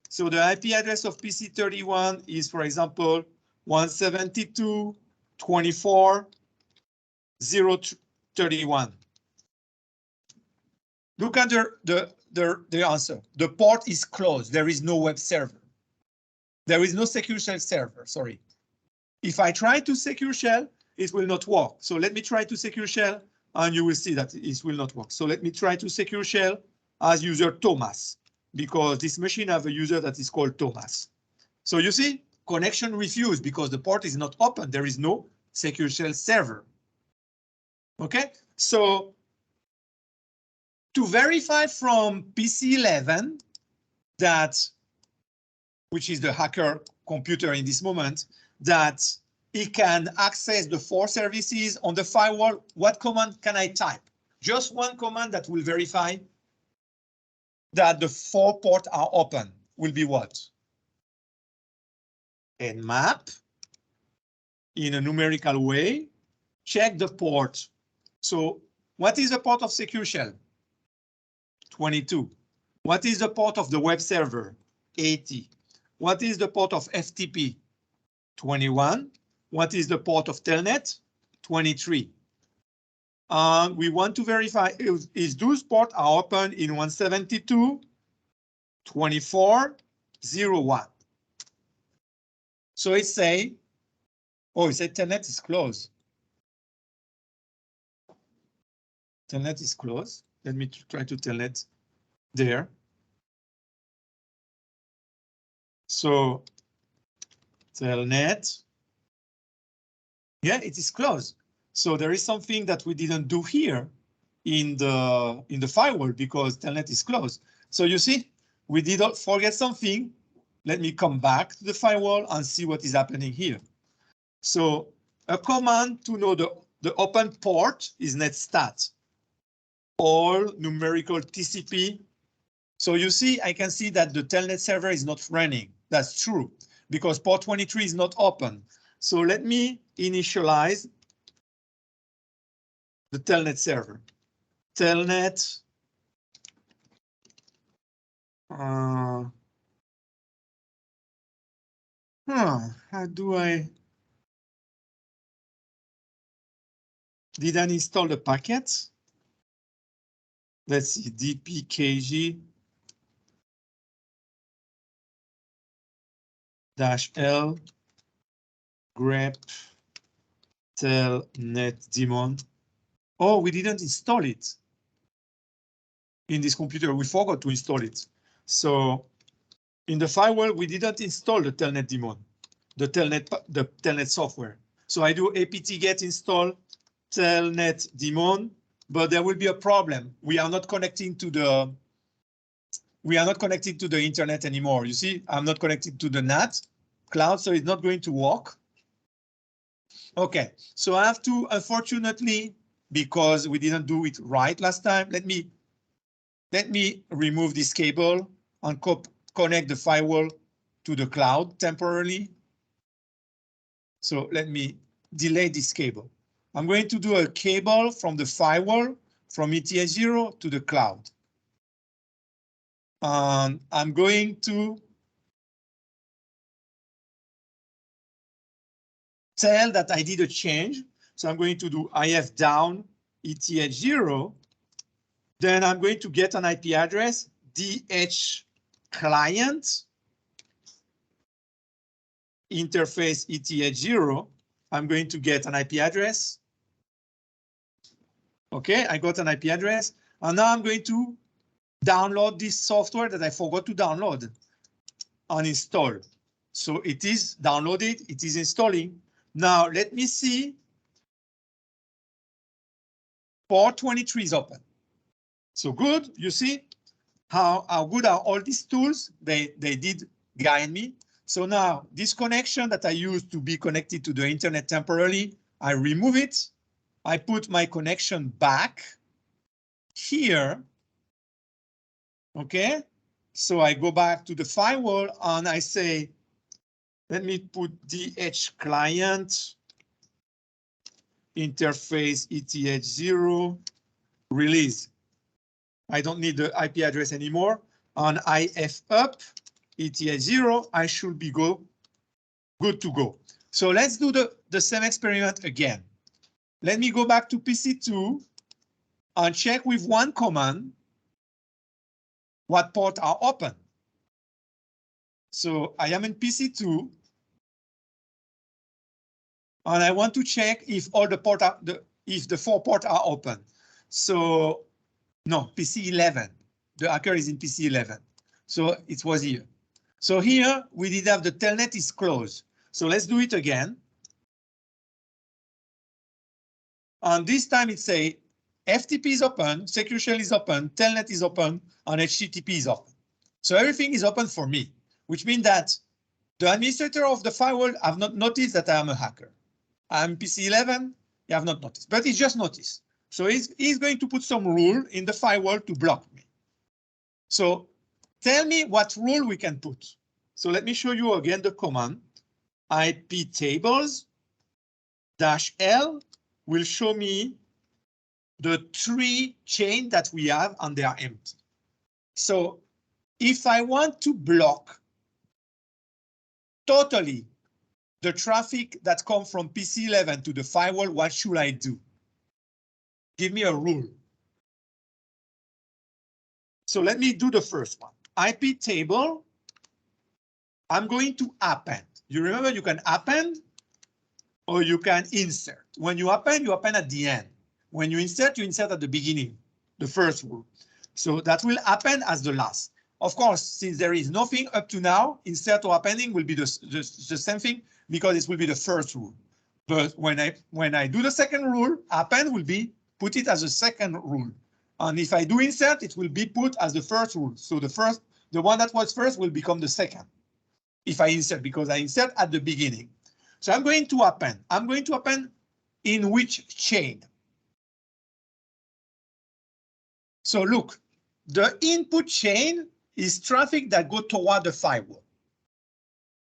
A: So the IP address of PC31 is, for example, 172.24.0.31. Look at the answer. The port is closed. There is no web server. There is no secure shell server, sorry. If I try to secure shell, it will not work. So let me try to secure shell and you will see that it will not work. So let me try to secure shell as user Thomas, because this machine have a user that is called Thomas. So you see, connection refused because the port is not open. There is no secure shell server. Okay, so to verify from PC11 that, which is the hacker computer in this moment, that it can access the 4 services on the firewall, what command can I type? Just one command that will verify that the 4 ports are open will be what? Nmap, in a numerical way, check the port. So what is the port of secure shell? 22. What is the port of the web server? 80. What is the port of FTP? 21. What is the port of telnet? 23. We want to verify if those ports are open in 172.24.0.1. So it say, oh, it said telnet is closed. Telnet is closed. Let me try to telnet there. So telnet, yeah, it is closed. So there is something that we didn't do here in the firewall because telnet is closed. So you see, we did not forget something. Let me come back to the firewall and see what is happening here. So a command to know the open port is netstat, or numerical TCP. So you see, I can see that the telnet server is not running. That's true, because port 23 is not open. So let me initialize the telnet server. Telnet. How do I? Did I install the packet? Let's see, dpkg -l grep telnet daemon. Oh, we didn't install it in this computer. We forgot to install it. So in the firewall, we didn't install the telnet daemon, the telnet software. So I do apt-get install telnet daemon, but there will be a problem. We are not connecting to the internet anymore. You see, I'm not connected to the NAT cloud, so it's not going to work. Okay, so I have to, unfortunately, because we didn't do it right last time, let me remove this cable and connect the firewall to the cloud temporarily. So let me delay this cable. I'm going to do a cable from the firewall from ETH0 to the cloud. And I'm going to tell that I did a change. So I'm going to do if down ETH0. Then I'm going to get an IP address, DH client interface ETH0. I'm going to get an IP address. Okay, I got an IP address. And now I'm going to download this software that I forgot to download and install. So it is downloaded, it is installing. Now let me see. Port 23 is open. So good, you see how good are all these tools? They did guide me. So now this connection that I used to be connected to the internet temporarily, I remove it. I put my connection back here. Okay, so I go back to the firewall and I say, let me put DH client interface ETH0 release. I don't need the IP address anymore. On IF up ETH0, I should be good to go. So let's do the same experiment again. Let me go back to PC2 and check with one command what ports are open. So I am in PC2 and I want to check if all the ports are if the 4 ports are open. So no, PC11. The hacker is in PC11. So it was here. So here we did have the telnet is closed. So let's do it again. And this time it say FTP is open, Secure Shell is open, telnet is open, and HTTP is open. So everything is open for me, which means that the administrator of the firewall have not noticed that I am a hacker. I'm PC11, you have not noticed, but he just noticed. So he's going to put some rule in the firewall to block me. So tell me what rule we can put. So let me show you again the command. IP tables -L will show me the 3 chain that we have and they are empty. So if I want to block totally the traffic that comes from PC11 to the firewall, what should I do? Give me a rule. So let me do the first one. IP table, I'm going to append. You remember you can append or you can insert. When you append at the end. When you insert at the beginning, the first rule. So that will append as the last. Of course, since there is nothing up to now, insert or appending will be the same thing because it will be the first rule. But when I do the second rule, append will be put it as a second rule. And if I do insert, it will be put as the first rule. So the one that was first will become the second. If I insert, because I insert at the beginning. So I'm going to append. I'm going to append in which chain? So look, the input chain is traffic that go toward the firewall.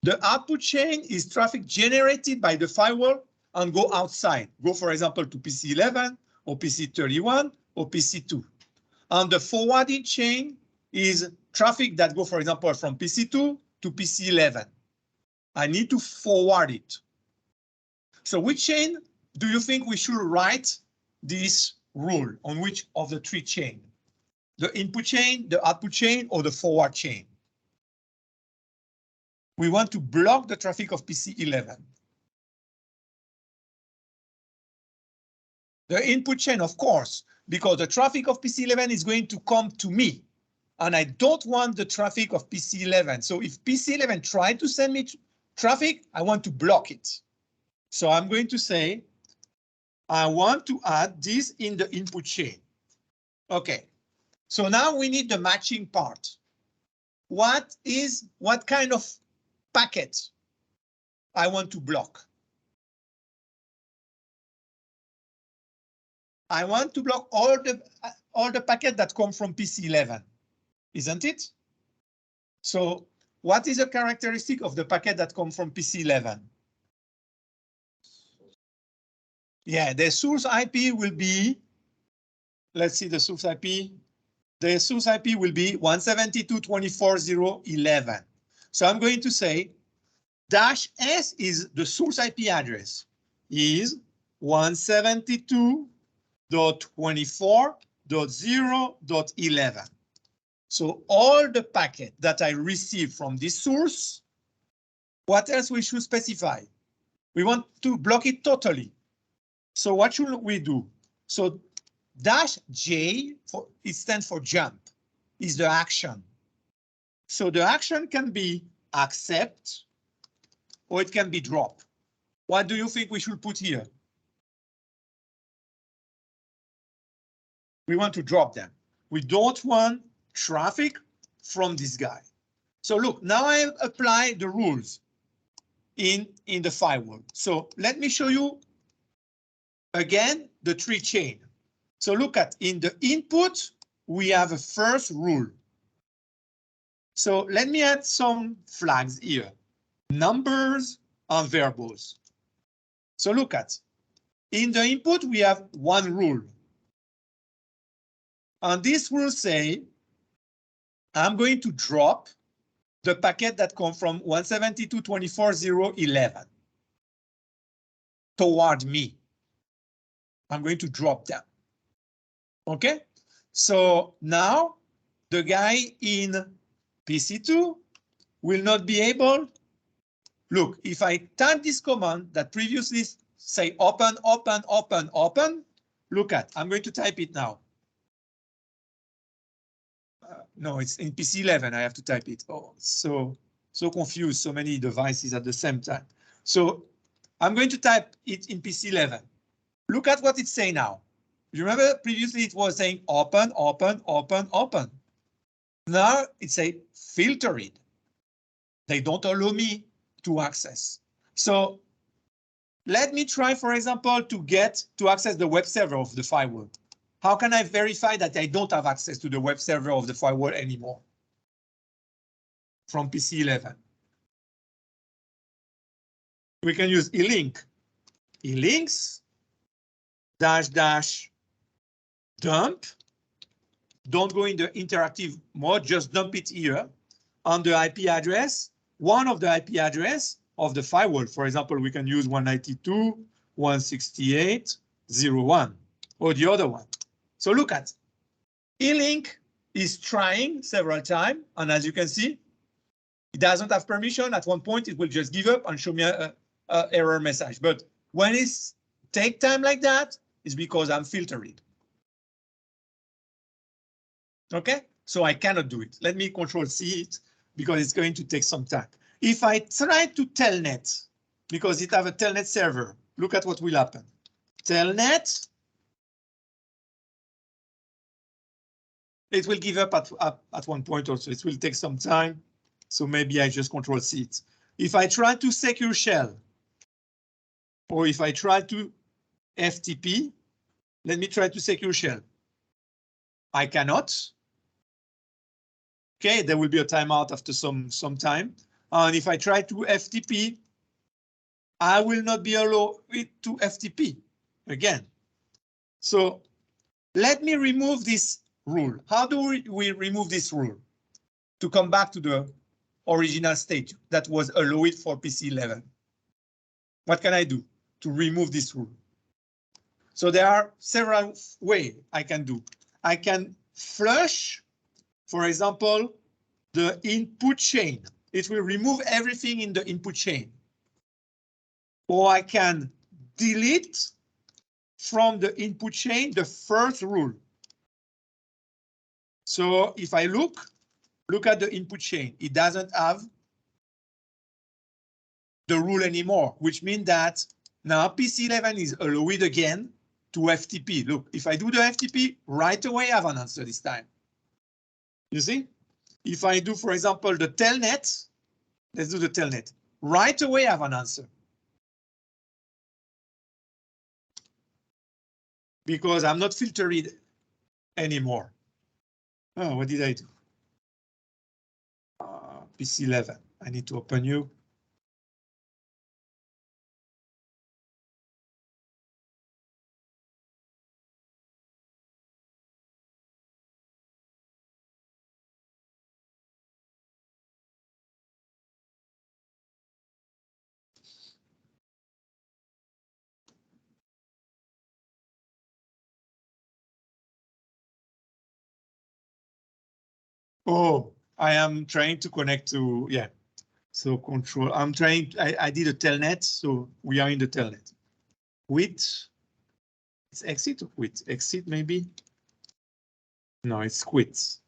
A: The output chain is traffic generated by the firewall and go outside. Go, for example, to PC11 or PC31 or PC2. And the forwarding chain is traffic that go, for example, from PC2 to PC11. I need to forward it. So which chain do you think we should write this rule on which of the 3 chains? The input chain, the output chain, or the forward chain? We want to block the traffic of PC11. The input chain, of course, because the traffic of PC11 is going to come to me. And I don't want the traffic of PC11. So if PC11 try to send me traffic, I want to block it. So I'm going to say, I want to add this in the input chain. Okay, so now we need the matching part. What kind of packet I want to block? I want to block all the packets that come from PC11, isn't it? So what is the characteristic of the packet that come from PC11? Yeah, the source IP will be, let's see the source IP. The source IP will be 172.24.0.11. So I'm going to say -S is the source IP address is 172.24.0.11. So all the packet that I receive from this source, what else we should specify? We want to block it totally. So what should we do? So -J, it stands for jump, is the action. So the action can be accept, or it can be dropped. What do you think we should put here? We want to drop them. We don't want traffic from this guy. So look, now I apply the rules in the firewall. So let me show you again the tree chain. So look at in the input, we have a first rule. So let me add some flags here, numbers and variables. So look at in the input, we have one rule. And this will say, I'm going to drop the packet that come from 172.24.0.11 toward me. I'm going to drop them. Okay, so now the guy in PC2 will not be able. Look, if I type this command that previously say open, open, open, open, look at, I'm going to type it now. No, it's in PC11, I have to type it. Oh, so confused, so many devices at the same time. So I'm going to type it in PC11. Look at what it's saying now. You remember previously it was saying open, open, open, open. Now it's say filter it. They don't allow me to access. So let me try, for example, to access the web server of the firewall. How can I verify that I don't have access to the web server of the firewall anymore? From PC11. We can use e-link. E-links -- dump. Don't go in the interactive mode, just dump it here on the IP address, one of the IP address of the firewall. For example, we can use 192.168.0.1 or the other one. So look at e-link is trying several times, and as you can see, it doesn't have permission. At one point, it will just give up and show me a error message. But when it's take time like that, it's because I'm filtering. Okay, so I cannot do it. Let me Control-C it because it's going to take some time. If I try to telnet, because it have a telnet server, look at what will happen. Telnet, it will give up at one point also. It will take some time. So maybe I just Control-C it. If I try to secure shell, or if I try to FTP, let me try to secure shell. I cannot. Okay, there will be a timeout after some time. And if I try to FTP, I will not be allowed to FTP again. So let me remove this rule. How do we remove this rule? To come back to the original state that was allowed for PC11. What can I do to remove this rule? So there are several ways I can do. I can flush, for example, the input chain. It will remove everything in the input chain. Or I can delete from the input chain the first rule. So if I look at the input chain, it doesn't have the rule anymore, which means that now PC11 is allowed again to FTP. Look, if I do the FTP, right away I have an answer this time. You see? If I do, for example, the telnet, let's do the telnet. Right away I have an answer. Because I'm not filtered anymore. Oh, what did I do? PC11, I need to open you. Oh, I am trying to connect to, yeah. So control, I'm trying, I did a telnet, so we are in the telnet. Quit, it's exit or quit? Exit maybe? No, it's quit.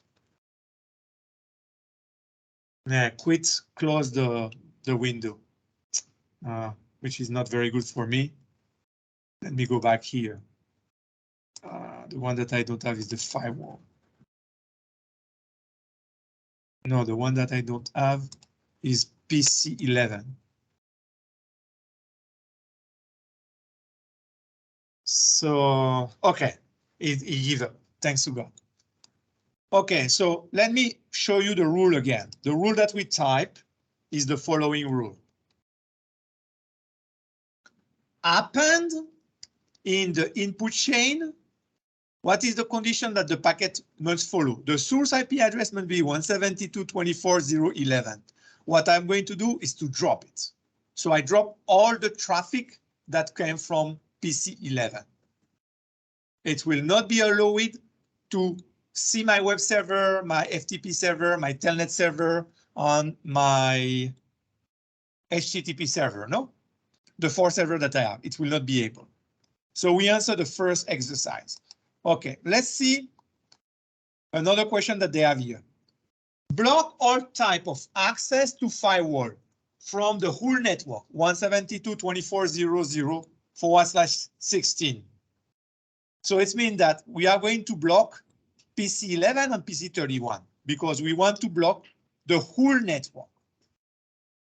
A: Yeah, quit, close the window. which is not very good for me. Let me go back here. The one that I don't have is the firewall. No, the one that I don't have is PC11. So, okay, it gave up, thanks to God. Okay, so let me show you the rule again. The rule that we type is the following rule. Append in the input chain, what is the condition that the packet must follow? The source IP address must be 172.24.0.11. What I'm going to do is to drop it. So I drop all the traffic that came from PC11. It will not be allowed to see my web server, my FTP server, my telnet server on my HTTP server, no? The 4 server that I have, it will not be able. So we answer the first exercise. Okay, let's see another question that they have here. Block all type of access to firewall from the whole network 172.24.0.0/16. So it means that we are going to block PC11 and PC31 because we want to block the whole network.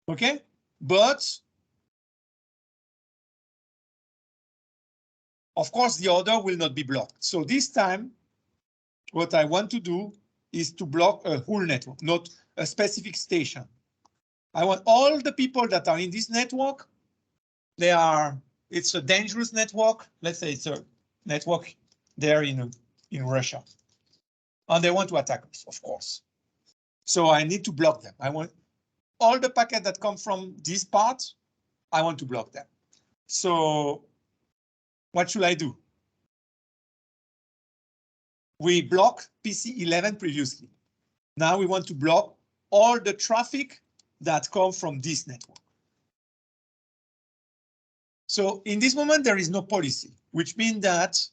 A: Okay, but of course the other will not be blocked. So this time, what I want to do is to block a whole network, not a specific station. I want all the people that are in this network, it's a dangerous network. Let's say it's a network there in Russia. And they want to attack us, of course. So I need to block them. I want all the packets that come from this part, I want to block them. So what should I do? We blocked PC11 previously. Now we want to block all the traffic that come from this network. So in this moment, there is no policy, which means that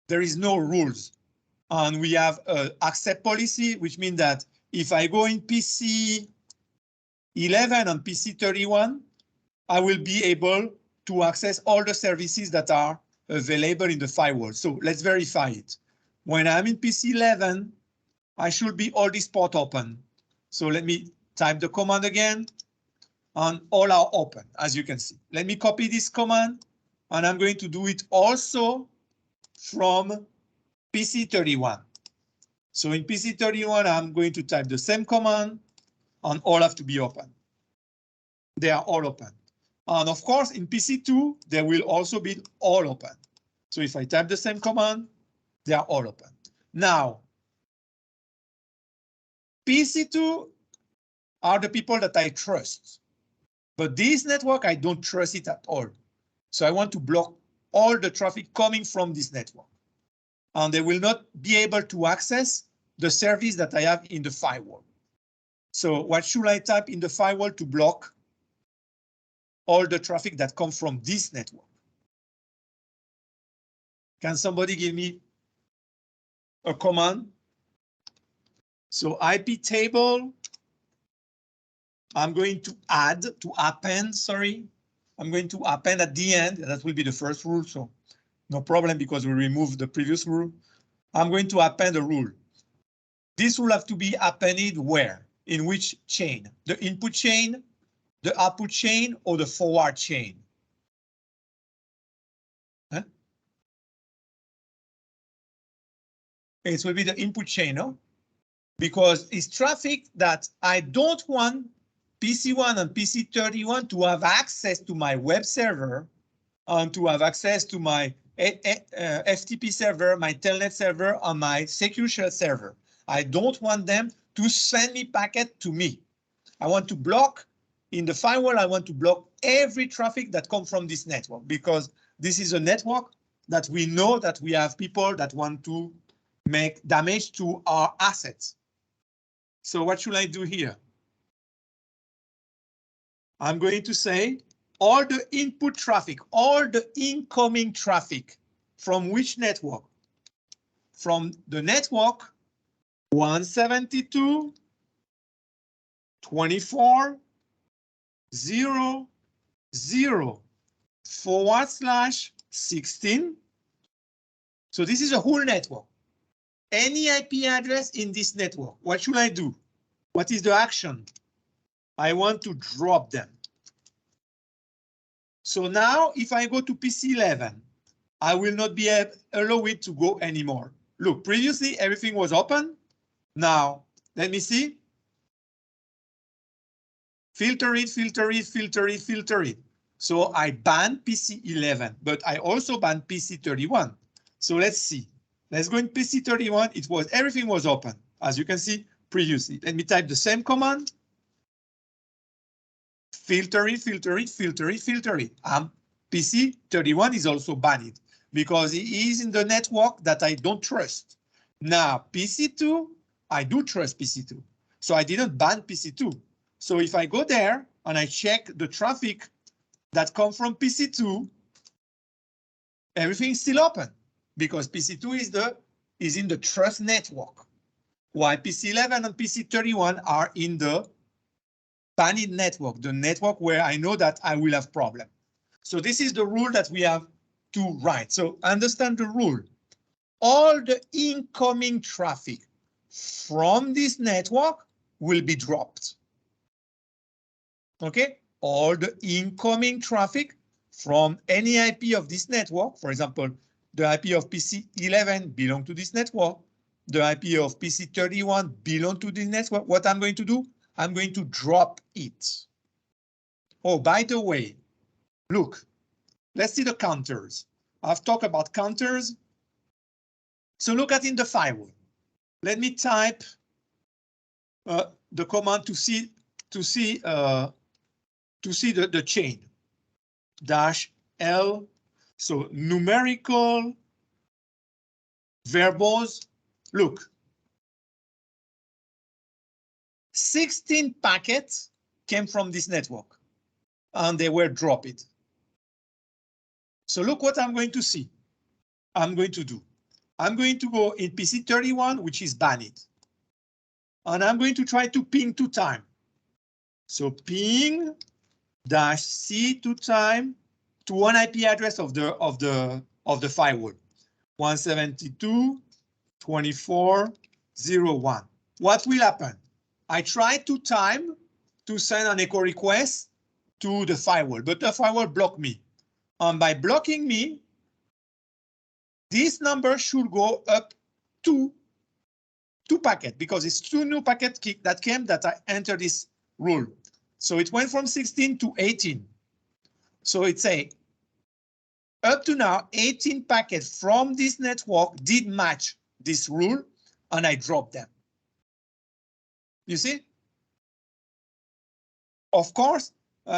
A: there is no rules. And we have an accept policy, which means that if I go in PC11 and PC31, I will be able to access all the services that are available in the firewall. So let's verify it. When I'm in PC11, I should be all this port open. So let me type the command again, and all are open, as you can see. Let me copy this command, and I'm going to do it also from PC31. So in PC31, I'm going to type the same command, and all have to be open. They are all open. And of course, in PC2, they will also be all open. So if I type the same command, they are all open. Now, PC2 are the people that I trust. But this network, I don't trust it at all. So I want to block all the traffic coming from this network. And they will not be able to access the service that I have in the firewall. So what should I type in the firewall to block all the traffic that comes from this network? Can somebody give me a command? So IP table, I'm going to append, sorry. I'm going to append at the end. That will be the first rule, so no problem because we removed the previous rule. I'm going to append a rule. This will have to be appended where? In which chain? The input chain, the output chain, or the forward chain? Huh? It will be the input chain, no? Because it's traffic that I don't want PC1 and PC31 to have access to my web server and to have access to my FTP server, my telnet server, and my secure shell server. I don't want them to send me packet to me. I want to block in the firewall. I want to block every traffic that comes from this network because this is a network that we know that we have people that want to make damage to our assets. So what should I do here? I'm going to say all the input traffic, all the incoming traffic from which network? From the network 172.24.0.11. 0/16. So this is a whole network. Any IP address in this network. What should I do? What is the action? I want to drop them. So now if I go to PC11, I will not be allowed to go anymore. Look, previously everything was open. Now, let me see. Filter it, filter it, filter it, filter it. So I banned PC11, but I also banned PC31. So let's see. Let's go in PC31. Everything was open, as you can see previously. Let me type the same command. Filter it, filter it, filter it, filter it. PC31 is also banned because it is in the network that I don't trust. Now, PC2, I do trust PC2. So I didn't ban PC2. So if I go there and I check the traffic that comes from PC2, everything is still open because PC2 is in the trust network, while PC11 and PC31 are in the banned network, the network where I know that I will have problem. So this is the rule that we have to write. So understand the rule. All the incoming traffic from this network will be dropped. Okay, all the incoming traffic from any IP of this network, for example, the IP of PC11 belong to this network, the IP of PC31 belong to this network. What I'm going to do, I'm going to drop it. Oh, by the way, look, let's see the counters. I've talked about counters. So look at in the firewall. Let me type the command to see the chain -L. So numerical verbose. Look, 16 packets came from this network and they were dropped. So look what I'm going to see. I'm going to do. I'm going to go in PC31, which is banned. And I'm going to try to ping 2 times. So ping -C 2 times to one IP address of the firewall. 172.24.0.1. What will happen? I try 2 times to send an echo request to the firewall, but the firewall blocked me. And by blocking me, this number should go up to 2 packets because it's 2 new packets that came that I entered this rule. So it went from 16 to 18. So it's up to now 18 packets from this network did match this rule and I dropped them. You see? Of course,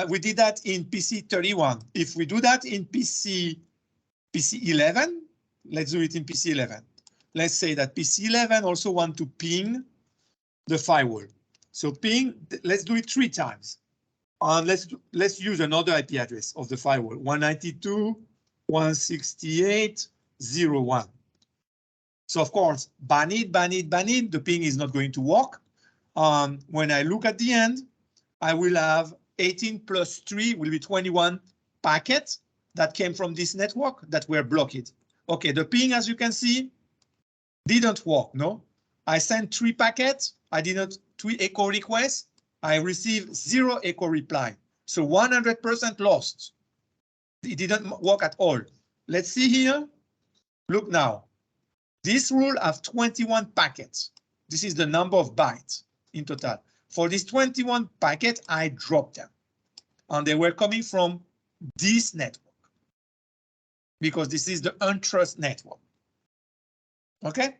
A: we did that in PC31. If we do that in PC11, let's do it in PC11. Let's say that PC11 also want to ping the firewall. So ping, let's do it 3 times. And let's use another IP address of the firewall, 192.168.0.1. So of course, ban it, the ping is not going to work. When I look at the end, I will have 18 plus 3 will be 21 packets that came from this network that were blocked. Okay, the ping, as you can see, didn't work, no? I sent 3 packets, I did not 3 echo requests, I received 0 echo reply. So 100% lost. It didn't work at all. Let's see here. Look now. This rule has 21 packets. This is the number of bytes in total. For this 21 packets, I dropped them. And they were coming from this network. Because this is the untrust network. Okay?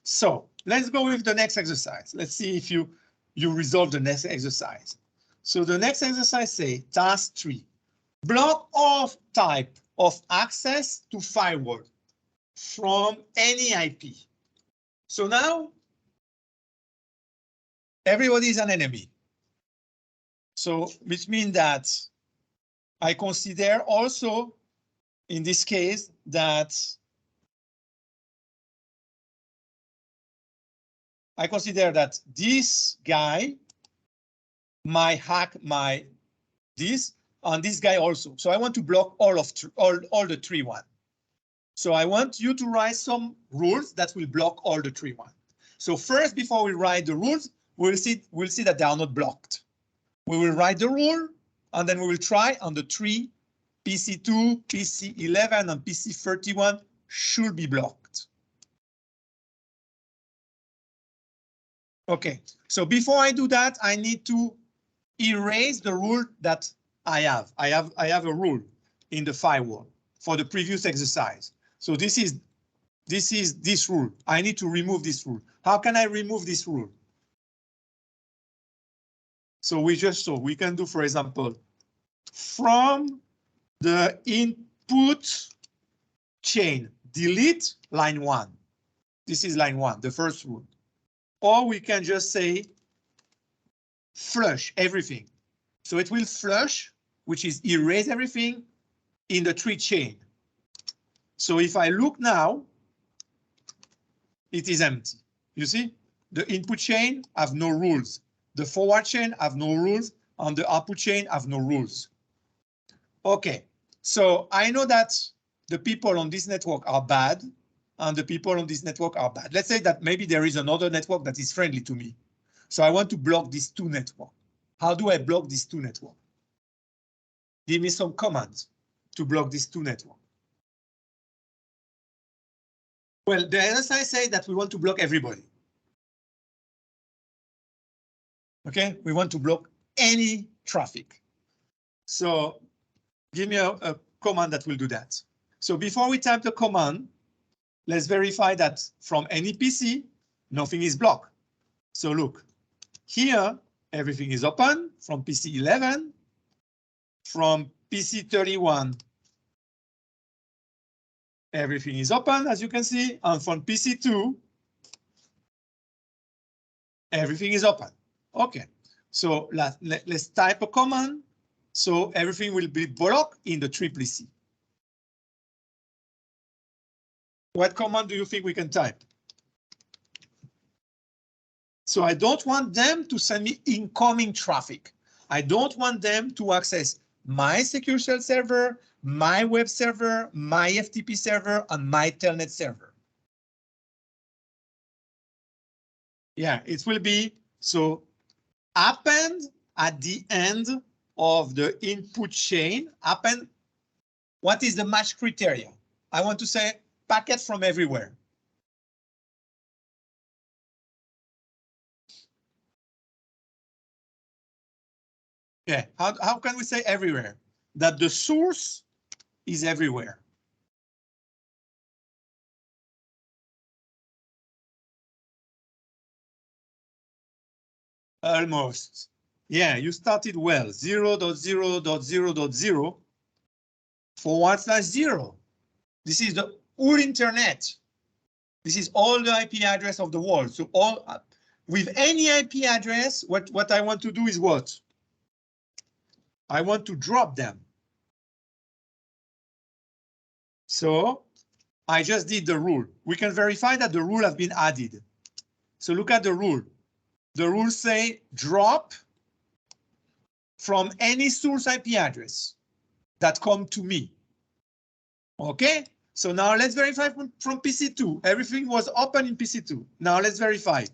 A: So let's go with the next exercise. Let's see if you resolve the next exercise. So the next exercise say task 3. Block off type of access to firewall from any IP. So now everybody is an enemy. So which means that I consider also in this case that I consider that this guy this on this guy also. So I want to block all the tree one. So I want you to write some rules that will block all the tree one. So first, before we write the rules, we'll see that they are not blocked. We will write the rule, and then we will try on the tree. PC2, PC11, and PC31 should be blocked. Okay, so before I do that, I need to erase the rule that I have. I have a rule in the firewall for the previous exercise. So this is this rule. I need to remove this rule. How can I remove this rule? So we can do, for example, from the input chain, delete line 1. This is line 1, the first rule. Or we can just say flush everything. So it will flush, which is erase everything in the tree chain. So if I look now, it is empty. You see, the input chain have no rules. The forward chain have no rules. And the output chain have no rules. Okay, so I know that the people on this network are bad and the people on this network are bad. Let's say that maybe there is another network that is friendly to me. So I want to block these two networks. How do I block these two networks? Give me some commands to block these two networks. Well, the LSI say that we want to block everybody. Okay, we want to block any traffic. So give me a command that will do that. So before we type the command, let's verify that from any PC, nothing is blocked. So look, here, everything is open from PC 11, from PC 31. Everything is open, as you can see, and from PC 2, everything is open. Okay, so let's type a command. So everything will be blocked in the triple C. What command do you think we can type? So I don't want them to send me incoming traffic. I don't want them to access my secure shell server, my web server, my FTP server, and my telnet server. Yeah, it will be so append at the end of the input chain. Append, what is the match criteria? I want to say packet from everywhere. Yeah, how can we say everywhere? That the source is everywhere. Almost. Yeah, you started well. 0.0.0.0 /0. This is the whole internet. This is all the IP address of the world. So all with any IP address, what I want to do is what? I want to drop them. So I just did the rule. We can verify that the rule has been added. So look at the rule. The rules say drop from any source IP address that come to me. Okay, so now let's verify from PC2. Everything was open in PC2. Now let's verify.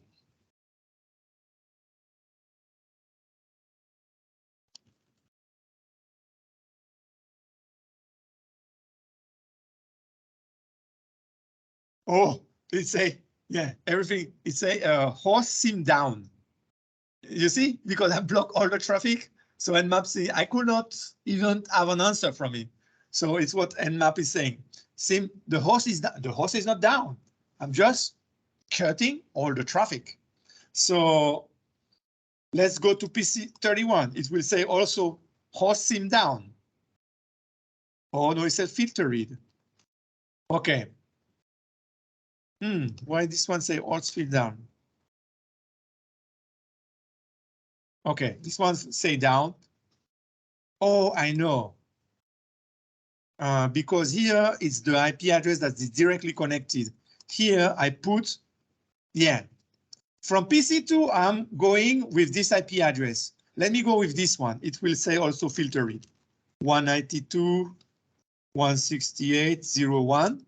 A: Oh, it's a, yeah, everything, it's a host sim down. You see, because I block all the traffic. So Nmap say I could not even have an answer from it. So it's what Nmap is saying. Sim, the host is not down. I'm just cutting all the traffic. So let's go to PC 31. It will say also host sim down. Oh no, it said filter read. Okay. Why this one say host fill down? Okay, this one say down. Oh, I know. Because here it's the IP address that is directly connected. Here I put, yeah, from PC2, I'm going with this IP address. Let me go with this one. It will say also filter read 192.168.01.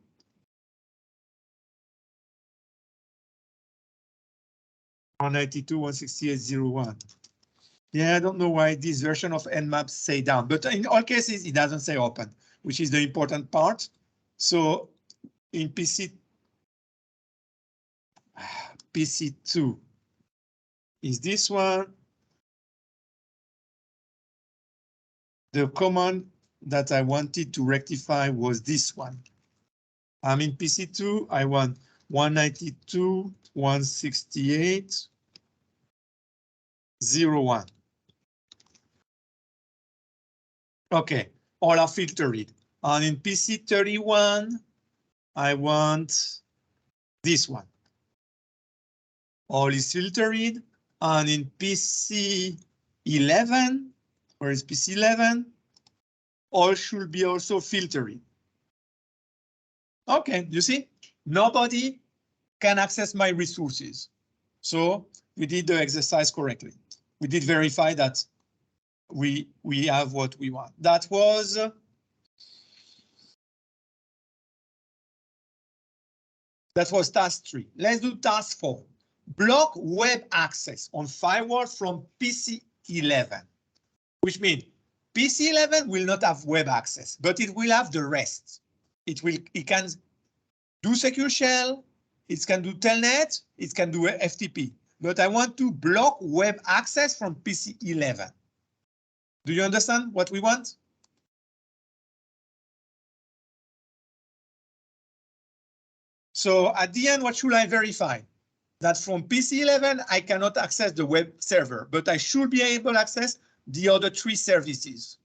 A: Yeah, I don't know why this version of Nmap say down, but in all cases, it doesn't say open, which is the important part. So in PC2 is this one. The command that I wanted to rectify was this one. I'm in PC2, I want 192.168.01. Okay, all are filtered. And in PC31, I want this one. All is filtered. And in PC11, where is PC11? All should be also filtered. Okay, you see, nobody can access my resources. So we did the exercise correctly. We did verify that we have what we want. That was task 3. Let's do task 4. Block web access on firewall from PC11, which means PC11 will not have web access, but it will have the rest. It can do secure shell, it can do telnet, it can do FTP, but I want to block web access from PC11. Do you understand what we want? So at the end, what should I verify? That from PC11, I cannot access the web server, but I should be able to access the other 3 services.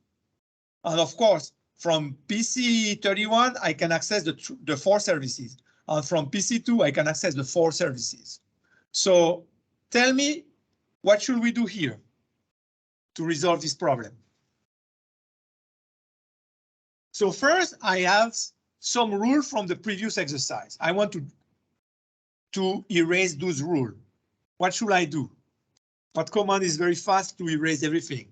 A: And of course, from PC31, I can access the 4 services. And from PC2, I can access the 4 services. So tell me, what should we do here to resolve this problem? So first, I have some rule from the previous exercise. I want to erase those rules. What should I do? What command is very fast to erase everything?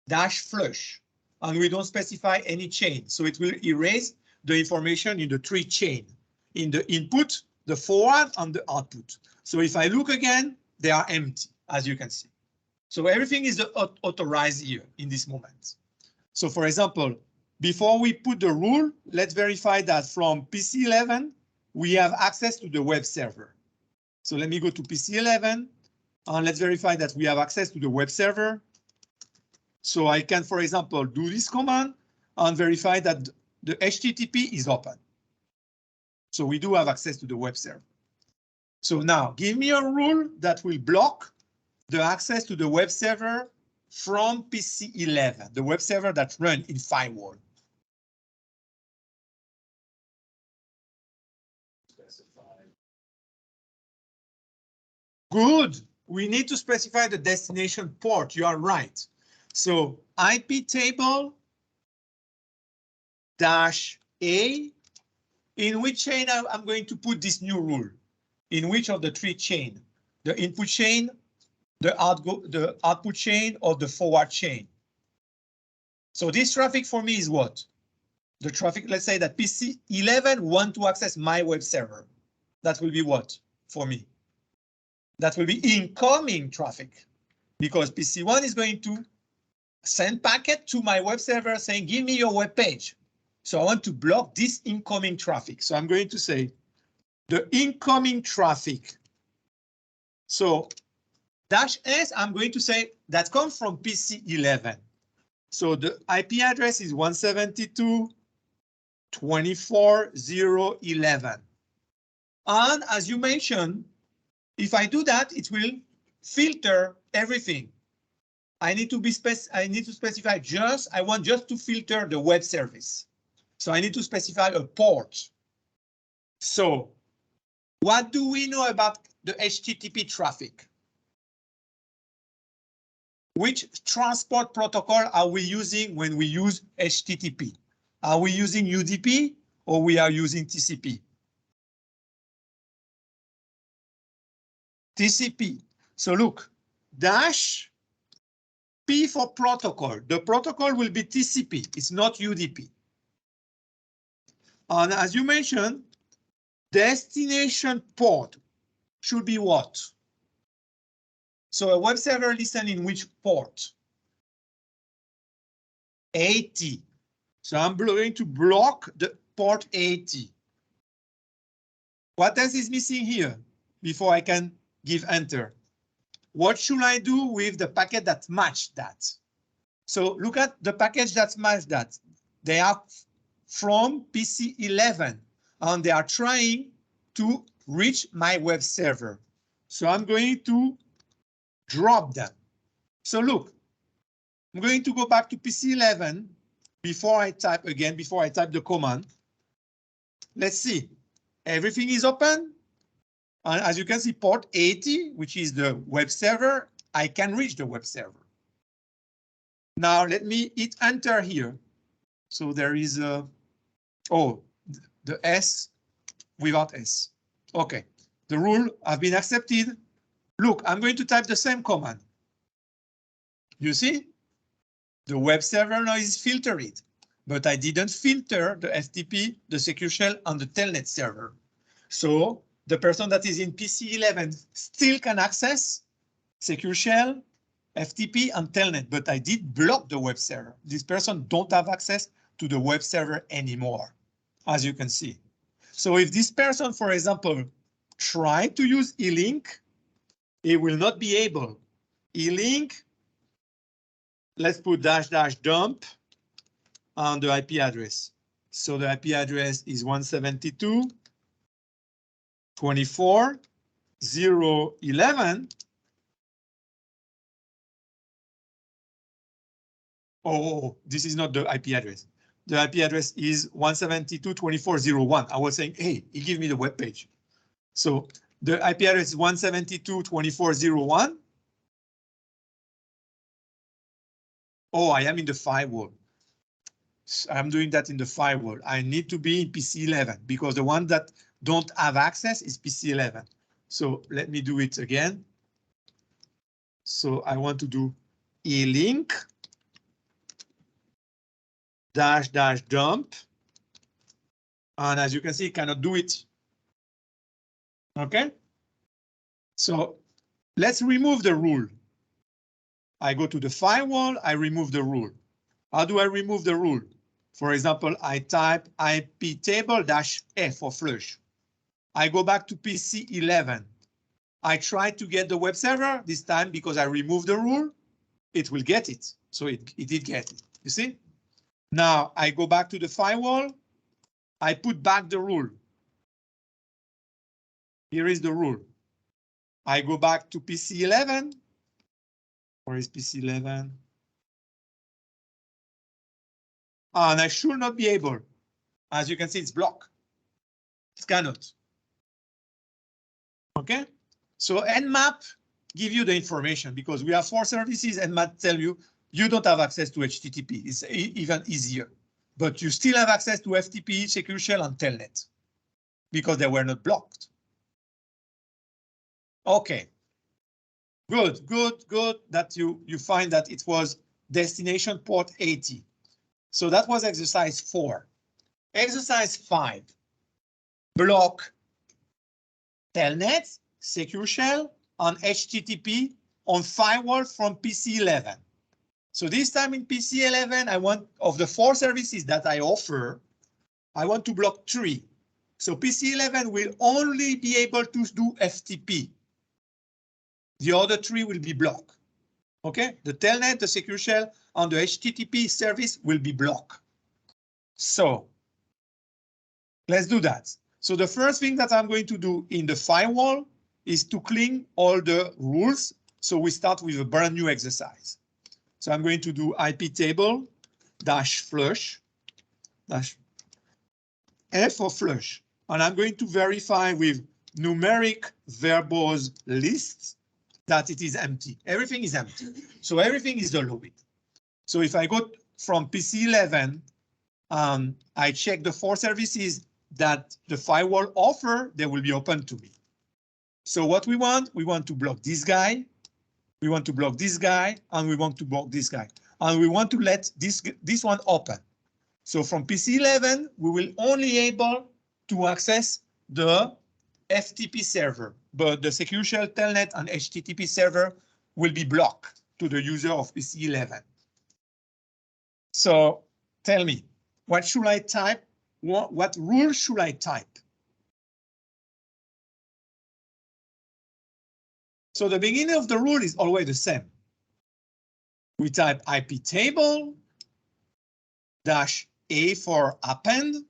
A: -flush. And we don't specify any chain. So it will erase the information in the 3 chain, in the input, the forward, and the output. So if I look again, they are empty, as you can see. So everything is authorized here in this moment. So for example, before we put the rule, let's verify that from PC11, we have access to the web server. So let me go to PC11, and let's verify that we have access to the web server. So I can, for example, do this command and verify that the HTTP is open. So we do have access to the web server. So now give me a rule that will block the access to the web server from PC11, the web server that runs in firewall. Good. We need to specify the destination port. You are right. So IP table -A, in which chain I'm going to put this new rule? In which of the 3 chain? The input chain, the output chain, or the forward chain? So this traffic for me is what? The traffic, let's say that PC11 want to access my web server. That will be what for me? That will be incoming traffic, because PC1 is going to send packet to my web server saying, give me your web page. So I want to block this incoming traffic. So I'm going to say the incoming traffic. So -S, I'm going to say that comes from PC11. So the IP address is 172.24.0.11. And as you mentioned, if I do that, it will filter everything. I need to specify I want just to filter the web service. So I need to specify a port. So what do we know about the HTTP traffic? Which transport protocol are we using when we use HTTP? Are we using UDP or we are using TCP? TCP. So look, P for protocol. The protocol will be TCP. It's not UDP. And as you mentioned, destination port should be what? So a web server listens in which port? 80. So I'm going to block the port 80. What else is missing here before I can give enter? What should I do with the packet that match that? So look at the package that match that. They are from PC11 and they are trying to reach my web server. So I'm going to drop them. So look, I'm going to go back to PC11 before I type the command. Let's see, everything is open. And as you can see, port 80, which is the web server, I can reach the web server. Now let me hit enter here. So there is a, oh, the S without S. Okay, the rule have been accepted. Look, I'm going to type the same command. You see, the web server now is filtered, but I didn't filter the FTP, the secure shell, and the telnet server. So the person that is in PC11 still can access secure shell, FTP, and telnet, but I did block the web server. This person don't have access to the web server anymore, as you can see. So if this person, for example, try to use E-Link, it will not be able. E-Link, let's put -- dump on the IP address. So the IP address is 172.24.0.11. Oh, this is not the IP address. The IP address is 172.24.0.1. I was saying, hey, he gave me the web page. So the IP address is 172.24.0.1. Oh, I am in the firewall. I'm doing that in the firewall. I need to be in PC11 because the one that don't have access is PC11. So let me do it again. So I want to do E-Link -- dump. And as you can see, it cannot do it. Okay. So let's remove the rule. I go to the firewall, I remove the rule. How do I remove the rule? For example, I type IP table -F for flush. I go back to PC11. I try to get the web server this time because I removed the rule. It will get it. So it did get it. You see? Now I go back to the firewall. I put back the rule. Here is the rule. I go back to PC11. Where is PC11? And I should not be able. As you can see, it's blocked. It cannot. Okay, so Nmap give you the information because we have 4 services. Nmap tell you you don't have access to HTTP. It's even easier, but you still have access to FTP, secure shell, and telnet because they were not blocked. Okay, good that you find that it was destination port 80. So that was exercise 4. Exercise 5, block telnet, secure shell, on HTTP on firewall from PC11. So this time in PC11, I want, of the 4 services that I offer, I want to block 3. So PC11 will only be able to do FTP. The other 3 will be blocked. Okay, the telnet, the secure shell, and the HTTP service will be blocked. So let's do that. So the first thing that I'm going to do in the firewall is to clean all the rules. So we start with a brand new exercise. So I'm going to do IP table -flush -F for flush. And I'm going to verify with numeric verbose list that it is empty. Everything is empty. So everything is allowed. So if I go from PC11, I check the 4 services that the firewall offer, they will be open to me. So what we want to block this guy, We want to block this guy, and we want to block this guy. And we want to let this one open. So from PC11, we will only able to access the FTP server, but the Secure Shell Telnet and HTTP server will be blocked to the user of PC11. So tell me, what should I type? What rule should I type? So the beginning of the rule is always the same. We type IP table dash A for append,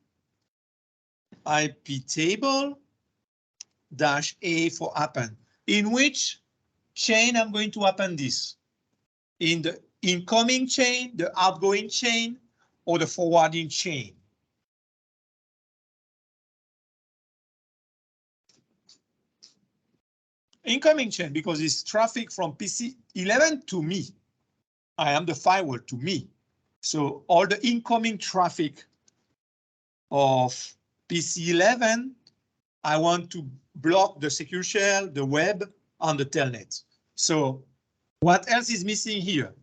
A: IP table dash A for append. In which chain I'm going to append this? In the incoming chain, the outgoing chain, or the forwarding chain? Incoming chain, because it's traffic from PC11 to me. I am the firewall to me. So all the incoming traffic of PC11, I want to block the Secure Shell, the web, and the telnet. So what else is missing here?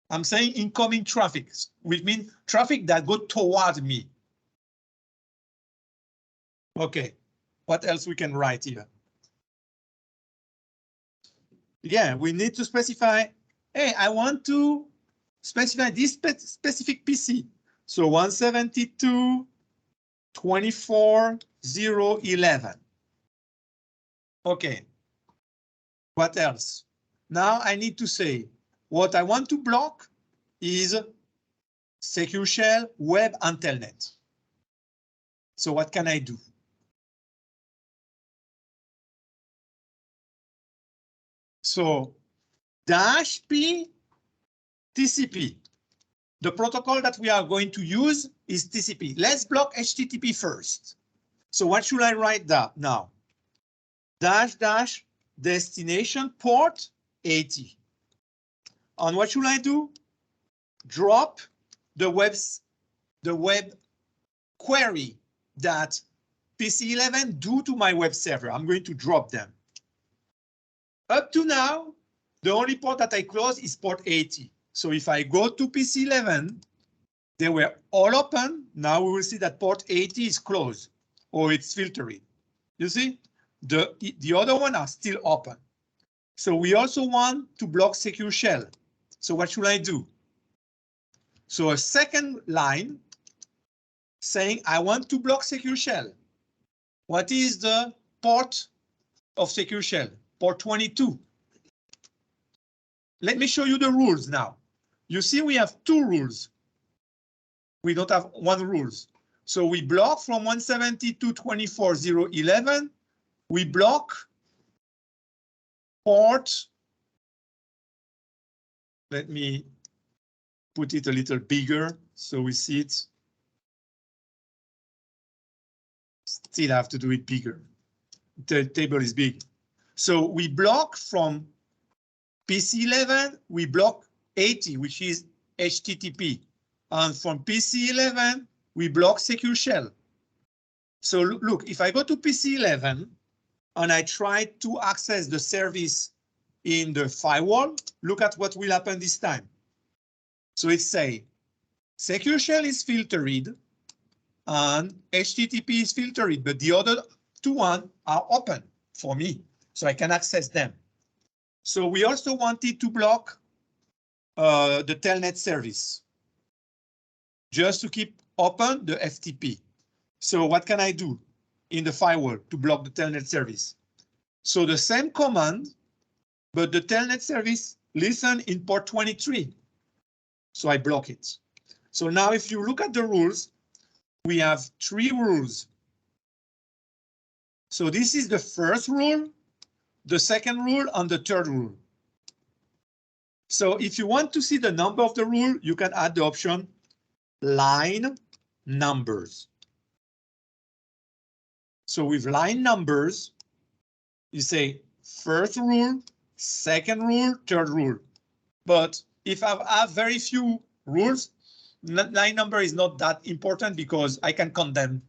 A: I'm saying incoming traffic, which means traffic that go toward me. Okay, what else we can write here? Yeah, we need to specify, hey, I want to specify this specific PC. So 172.24.0.11. Okay, what else? Now I need to say what I want to block is Secure Shell, web, and telnet. So what can I do? So dash P TCP. The protocol that we are going to use is TCP. Let's block HTTP first. So what should I write down now? Dash dash destination port 80. And what should I do? Drop the web query that PC11 do to my web server. I'm going to drop them. Up to now, the only port that I close is port 80. So if I go to PC11, they were all open. Now we will see that port 80 is closed or it's filtering. You see, the other one are still open. So we also want to block Secure Shell. So what should I do? So a second line saying I want to block Secure Shell. What is the port of Secure Shell? Port 22. Let me show you the rules now. You see, we have two rules. We don't have one rules. So we block from 172.24.0.11. We block port. Let me put it a little bigger so we see it. Still have to do it bigger. The table is big. So we block from PC11, we block 80, which is HTTP. And from PC11, we block Secure Shell. So look, if I go to PC11 and I try to access the service in the firewall, look at what will happen this time. So it say Secure Shell is filtered and HTTP is filtered, but the other two one are open for me, so I can access them. So we also wanted to block the telnet service, just to keep open the FTP. So what can I do in the firewall to block the telnet service? So the same command, but the telnet service listen in port 23. So I block it. So now if you look at the rules, we have three rules. So this is the first rule, the second rule, and the third rule. So if you want to see the number of the rule, you can add the option line numbers. So with line numbers, you say first rule, second rule, third rule. But if I have very few rules, line number is not that important because I can count them.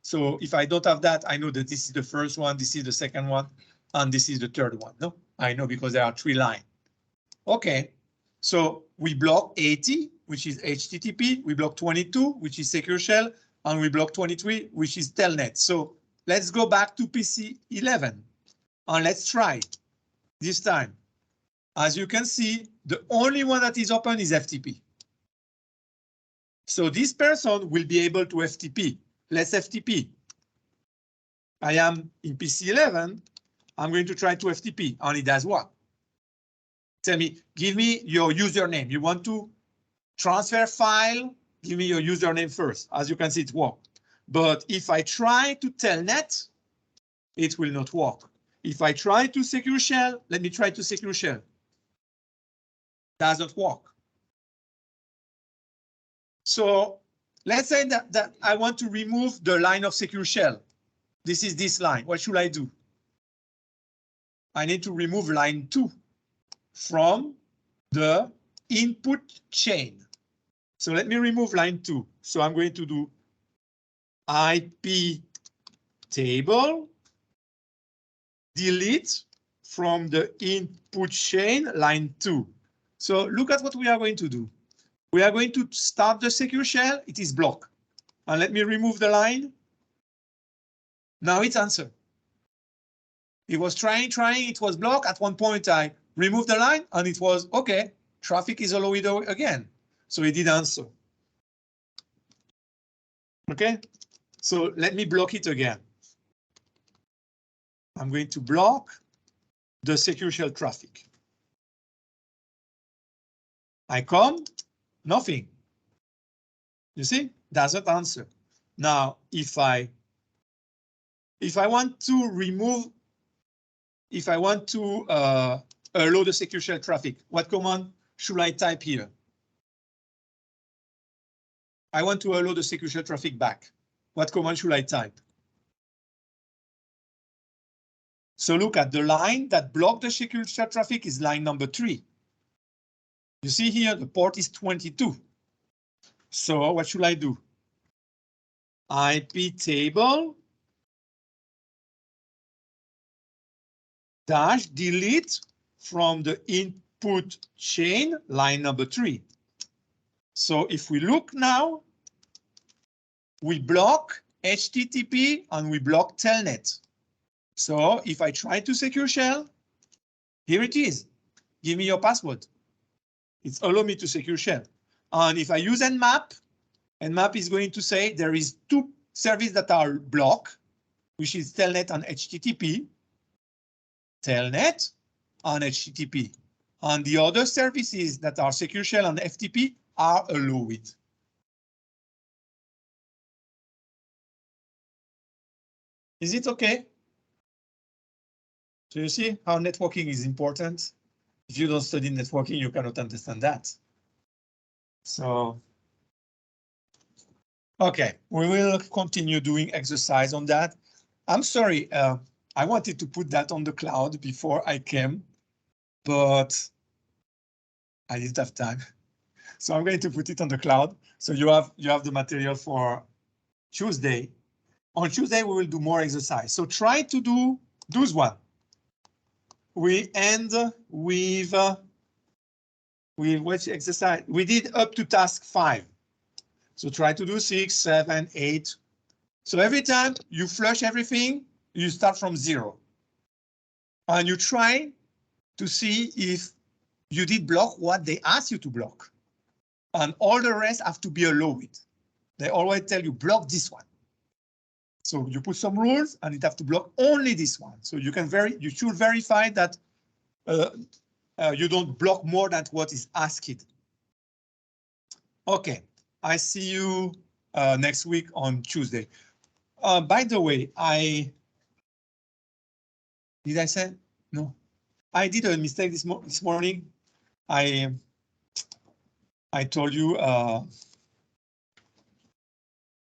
A: So if I don't have that, I know that this is the first one, this is the second one, and this is the third one. No? I know because there are 3 lines. Okay, so we block 80, which is HTTP, we block 22, which is Secure Shell, and we block 23, which is Telnet. So let's go back to PC 11 and let's try this time. As you can see, the only one that is open is FTP. So this person will be able to FTP. Let's FTP. I am in PC 11. I'm going to try to FTP, and it does what? Tell me, give me your username. You want to transfer file? Give me your username first. As you can see, it worked. But if I try to Telnet, it will not work. If I try to Secure Shell, let me try to Secure Shell. Doesn't work. So let's say that I want to remove the line of Secure Shell. This is this line. What should I do? I need to remove line 2 from the input chain. So let me remove line 2. So I'm going to do IP table, delete from the input chain line 2. So look at what we are going to do. We are going to start the Secure Shell. It is blocked. And let me remove the line. Now it's answer. It was trying, it was blocked. At one point I removed the line and it was okay. Traffic is allowed again. So it did answer. Okay, so let me block it again. I'm going to block the Secure Shell traffic. I come, nothing. You see, doesn't answer. Now, if I want to remove, if I want to allow the Secure Shell traffic, what command should I type here? I want to allow the Secure Shell traffic back. What command should I type? So look at the line that blocked the Secure Shell traffic is line number 3. You see here, the port is 22. So what should I do? IP table dash delete from the input chain line number 3. So if we look now, we block HTTP and we block Telnet. So if I try to Secure Shell, here it is. Give me your password. It's allow me to Secure Shell. And if I use Nmap, Nmap is going to say there is 2 services that are blocked, which is Telnet and HTTP. Telnet and HTTP. And the other services that are Secure Shell and FTP are allowed. Is it okay? So you see how networking is important. If you don't study networking, you cannot understand that. So, okay, we will continue doing exercise on that. I'm sorry, I wanted to put that on the cloud before I came, but I didn't have time. So I'm going to put it on the cloud. So you have the material for Tuesday. On Tuesday, we will do more exercise. So try to do those one. We end with which exercise? We did up to task 5. So try to do 6, 7, 8. So every time you flush everything, you start from 0. And you try to see if you did block what they asked you to block. And all the rest have to be allowed. They always tell you block this one. So you put some rules and it have to block only this one. So you should verify that you don't block more than what is asked. Okay, I see you next week on Tuesday. By the way, did I say no? I did a mistake this morning. I told you